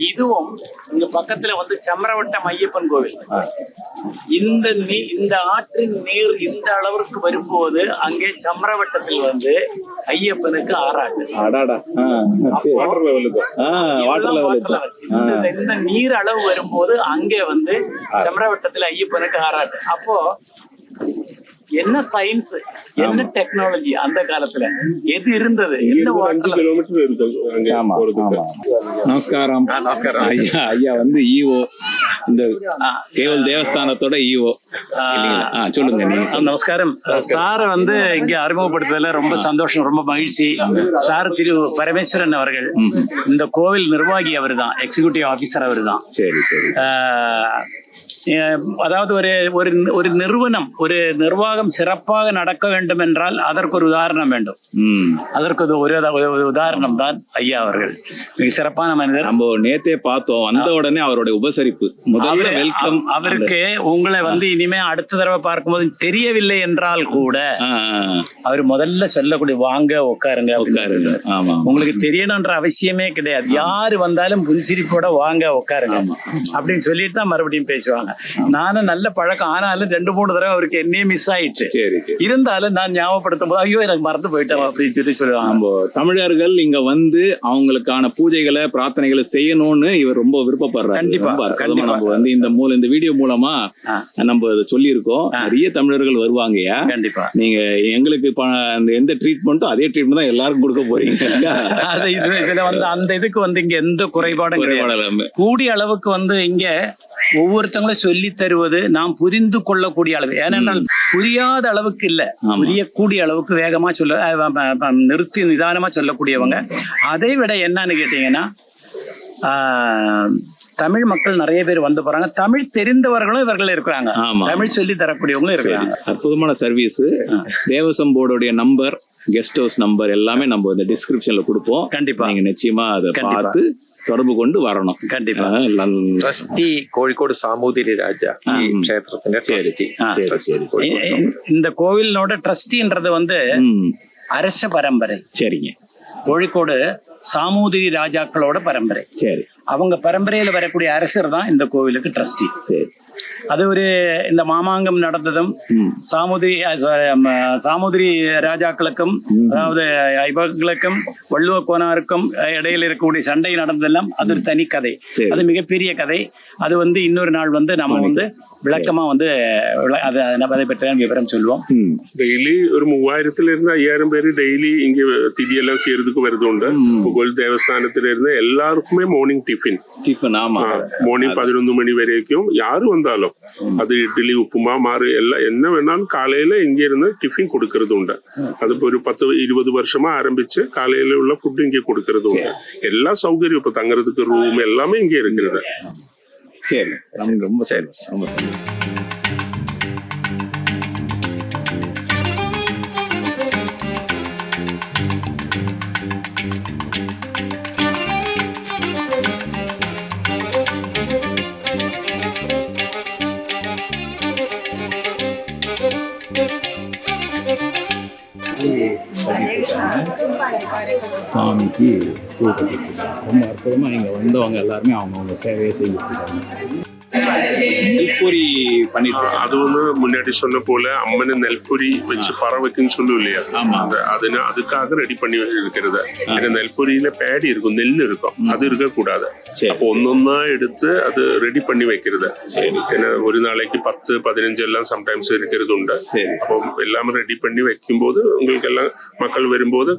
இதுவும் இங்க பக்கத்துல வந்து சமரவட்டம் ஐயப்பன் கோவில். இந்த ஆற்றின் நீர் இந்த அளவிற்கு வரும்போது அங்கே சமரவட்டத்தில் வந்து ஐயப்பனுக்கு ஆறாட்டு. இந்த நீர் அளவு வரும்போது அங்கே வந்து சமரவட்டத்தில் ஐயப்பனுக்கு ஆறாட்டு. அப்போ என்ன சயின்ஸ், என்ன டெக்னாலஜி அந்த காலத்துல எது இருந்தது, என்ன 5 கிலோமீட்டர் இருக்கு. நமஸ்காரம். ஐயா வந்து ஈவோ, இந்த கேவல் தேவஸ்தானத்தோட ஈவோ. சொல்லுங்க. நமஸ்காரம். சாரை வந்து இங்க அறிமுகப்படுத்துறதுல ரொம்ப சந்தோஷம், ரொம்ப மகிழ்ச்சி. சார் திரு பரமேஸ்வரன் அவர்கள், இந்த கோவில் நிர்வாகி அவர் தான், எக்ஸிகியூட்டிவ் ஆபீசர் அவர் தான். சரி சரி. அதாவது ஒரு நிறுவனம், ஒரு நிர்வாகம் சிறப்பாக நடக்க வேண்டும் என்றால் அதற்கு ஒரு உதாரணம் வேண்டும். அதற்கு ஒரு உதாரணம் தான் ஐயா அவர்கள். மிக சிறப்பான மனிதர். நம்ம நேத்தே பார்த்தோம், வந்த உடனே அவருடைய உபசரிப்பு, முதல்ல வெல்கம். அவருக்கு உங்களை வந்து இனிமே அடுத்த தடவை பார்க்கும்போது தெரியவில்லை என்றால் கூட அவர் முதல்ல சொல்லக்கூடிய வாங்க உட்காருங்க. ஆமா, உங்களுக்கு தெரியணும்ன்ற அவசியமே கிடையாது. யாரு வந்தாலும் புன்சிரிப்போட வாங்க உட்காருங்க அப்படின்னு சொல்லிட்டு தான் மறுபடியும் பேசுவாங்க. நானும் நல்ல பழக்கம், ஆனாலும் 2-3 தடவை அவருக்கு என்னையே மிஸ் ஆயிடுச்சு. இருந்தாலும் நான் ஞாபகப்படுத்தும் போது ஐயோ எனக்கு மறந்து போயிட்டேன் அப்படின்னு சொல்லி சொல்லுவாங்க. நம்ம தமிழர்கள் இங்க வந்து அவங்களுக்கான பூஜைகளை பிரார்த்தனைகளை செய்யணும்னு இவர் ரொம்ப விருப்பப்படுறாரு. கண்டிப்பா. நம்ம வந்து இந்த வீடியோ மூலமா நம்ம சொல்லி இருக்கோம். நிறைய தமிழர்கள் வருவாங்கயா. கண்டிப்பா. நீங்க எங்களுக்கு எந்த ட்ரீட்மெண்ட்டோ அதே ட்ரீட்மெண்ட் தான் எல்லாருக்கும் கொடுக்க போறீங்க. இதுல வந்து அந்த இதுக்கு வந்து இங்க எந்த குறைபாடும் கிடையாது. கூடிய அளவுக்கு வந்து இங்க ஒவ்வொருத்தங்களும் சொல்லி தருவது நாம் புரிந்து கொள்ளக்கூடிய அளவு. ஏனென்றால் புரியாத அளவுக்கு இல்ல, புரியக்கூடிய அளவுக்கு வேகமா நிறுத்தி நிதானமா சொல்லக்கூடியவங்க. அதை விட என்னன்னு கேட்டீங்கன்னா, தமிழ் மக்கள் நிறைய பேர் வந்து போறாங்க. தமிழ் தெரிந்தவர்களும் இவர்கள் இருக்கிறாங்க, தமிழ் சொல்லி தரக்கூடியவங்களும் இருக்கிறாங்க. அற்புதமான சர்வீஸ். தேவசம் போர்டுடைய நம்பர், கெஸ்ட் ஹவுஸ் நம்பர் எல்லாமே நம்ம இந்த டிஸ்கிரிப்ஷன்ல கொடுப்போம். கண்டிப்பா நீங்க நிச்சயமா அதை பார்த்து தொடர்பு கொண்டு வரணும். கண்டிப்பா. ട്രസ്റ്റി കോഴിക്കോട് സാമൂതിരി രാജ ഈ ക്ഷേത്രത്തിന്റെ ട്രസ്റ്റി. இந்த கோவிலோட ட்ரஸ்டின்றது வந்து அரச பரம்பரை. சரிங்க. கோழிக்கோடு சாமூதிரி ராஜாக்களோட பரம்பரை. சரி. அவங்க பரம்பரையில வரக்கூடிய அரசர் தான் இந்த கோவிலுக்கு ட்ரஸ்டி. சரி. அது இந்த மாமாங்கம் நடந்ததும் சாமுதிரி ராஜாக்களுக்கும், அதாவது இவர்களுக்கும் வள்ளுவ கோனாருக்கும் இடையில இருக்கக்கூடிய சண்டை நடந்ததெல்லாம் அது ஒரு தனி கதை. அது மிகப்பெரிய கதை. அது இன்னொரு நாள் நம்ம விளக்கமா அதை பற்றிய விவரம் சொல்லுவோம். டெய்லி ஒரு 3000-5000 பேரு டெய்லி இங்க திதியெல்லாம் செய்யறதுக்கு வருதுண்டு. புகழ் தேவஸ்தானத்துல இருந்து எல்லாருக்குமே மார்னிங் டிஃபின். ஆமா, மார்னிங் 11 மணி வரைக்கும் யாரு வந்தாலும் அது இட்லி, உப்புமா, மாறு எல்லாம் என்ன வேணாலும் காலையில இங்க இருந்து டிஃபின் கொடுக்கறது உண்டு. அது ஒரு 10-20 வருஷமா ஆரம்பிச்சு காலையில உள்ள ஃபுட் இங்க கொடுக்கறது உண்டு. எல்லா சௌகரியம், இப்ப தங்குறதுக்கு ரூம் எல்லாமே இங்க இருக்கிறது. சரி, ரொம்ப சரி, ரொம்ப சாமிக்கு பூ கட்டிட்டு ரொம்ப அற்புதமா இங்க வந்தவங்க எல்லாருமே அவங்கவுங்க சேவையை செய்திருக்காங்க. நெல்பொரி பண்ணிட்டு அது முன்னாடி சொன்ன போல அம்மனை நெல்பொரி வச்சு பறவைக்குன்னு சொல்லும் இல்லையா, அதுக்காக ரெடி பண்ணி இருக்கிறது. ஏன்னா நெல்பொரியில பேடி இருக்கும், நெல் இருக்கும், அது இருக்கக்கூடாது. அப்போ ஒன்னொன்னா எடுத்து அது ரெடி பண்ணி வைக்கிறது. ஏன்னா ஒரு நாளைக்கு 10-15 எல்லாம் சம்டைம்ஸ் இருக்கிறது உண்டு. அப்போ எல்லாமே ரெடி பண்ணி வைக்கும் போது உங்களுக்கு எல்லாம் மக்கள் வரும்போது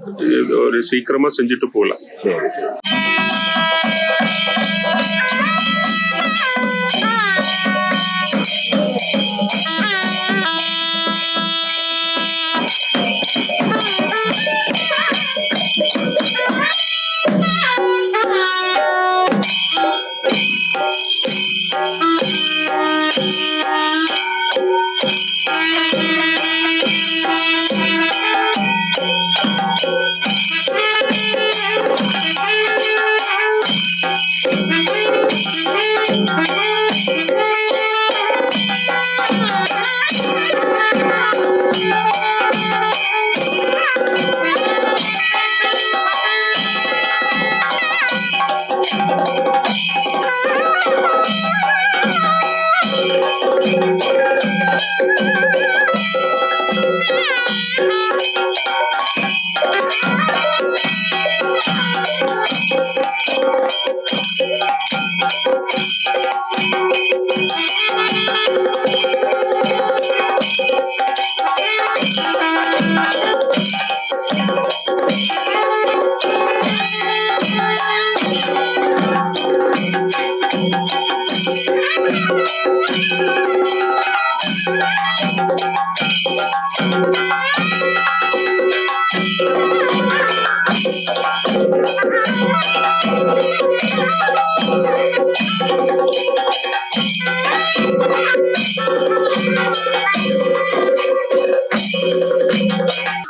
ஒரு சீக்கிரமா செஞ்சுட்டு போகலாம். சரி.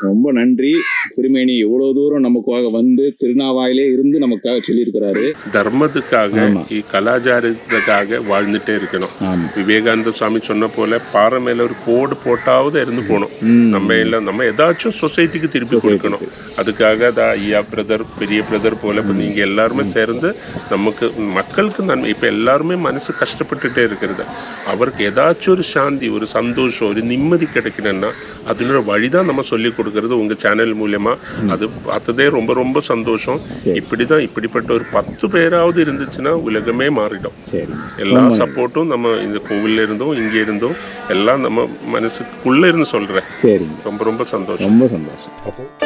ரொம்ப நன்றி. திருமேனி இவ்வளவு தூரம் நமக்காக வந்து திருநாவாயிலே இருந்து நமக்காக சொல்லியிருக்கிறாரு. தர்மத்துக்காக கலாச்சாரத்துக்காக வாழ்ந்துட்டே இருக்கணும். விவேகானந்த சுவாமி சொன்ன போல பாறை மேல ஒரு கோடு போட்டாவது இருந்து போகணும். நம்ம ஏதாச்சும் சொசைட்டிக்கு திருப்பி கொடுக்கணும். அதுக்காக ஐயா பிரதர், பெரிய பிரதர் போல இப்போ நீங்க எல்லாருமே சேர்ந்து நமக்கு மக்களுக்கு நன்மை. இப்போ எல்லாருமே மனசு கஷ்டப்பட்டுட்டே இருக்கிறது. அவருக்கு ஏதாச்சும் ஒரு சாந்தி, ஒரு சந்தோஷம், ஒரு நிம்மதி கிடைக்கணும்னா அதனோட வழிதான் நம்ம சொல்லி கொடுக்கறது உங்க சேனல் மூலமா. அது பார்த்ததே ரொம்ப ரொம்ப சந்தோஷம். இப்படிப்பட்ட ஒரு 10 பேராவது இருந்துச்சுன்னா உலகமே மாறிடும். எல்லா சப்போர்ட்டும் நம்ம இந்த கோவில்ல இருந்தும் இங்க இருந்தும் எல்லாம் நம்ம மனசுக்குள்ள இருந்து சொல்றேன். ரொம்ப ரொம்ப சந்தோஷம். ரொம்ப சந்தோஷம்.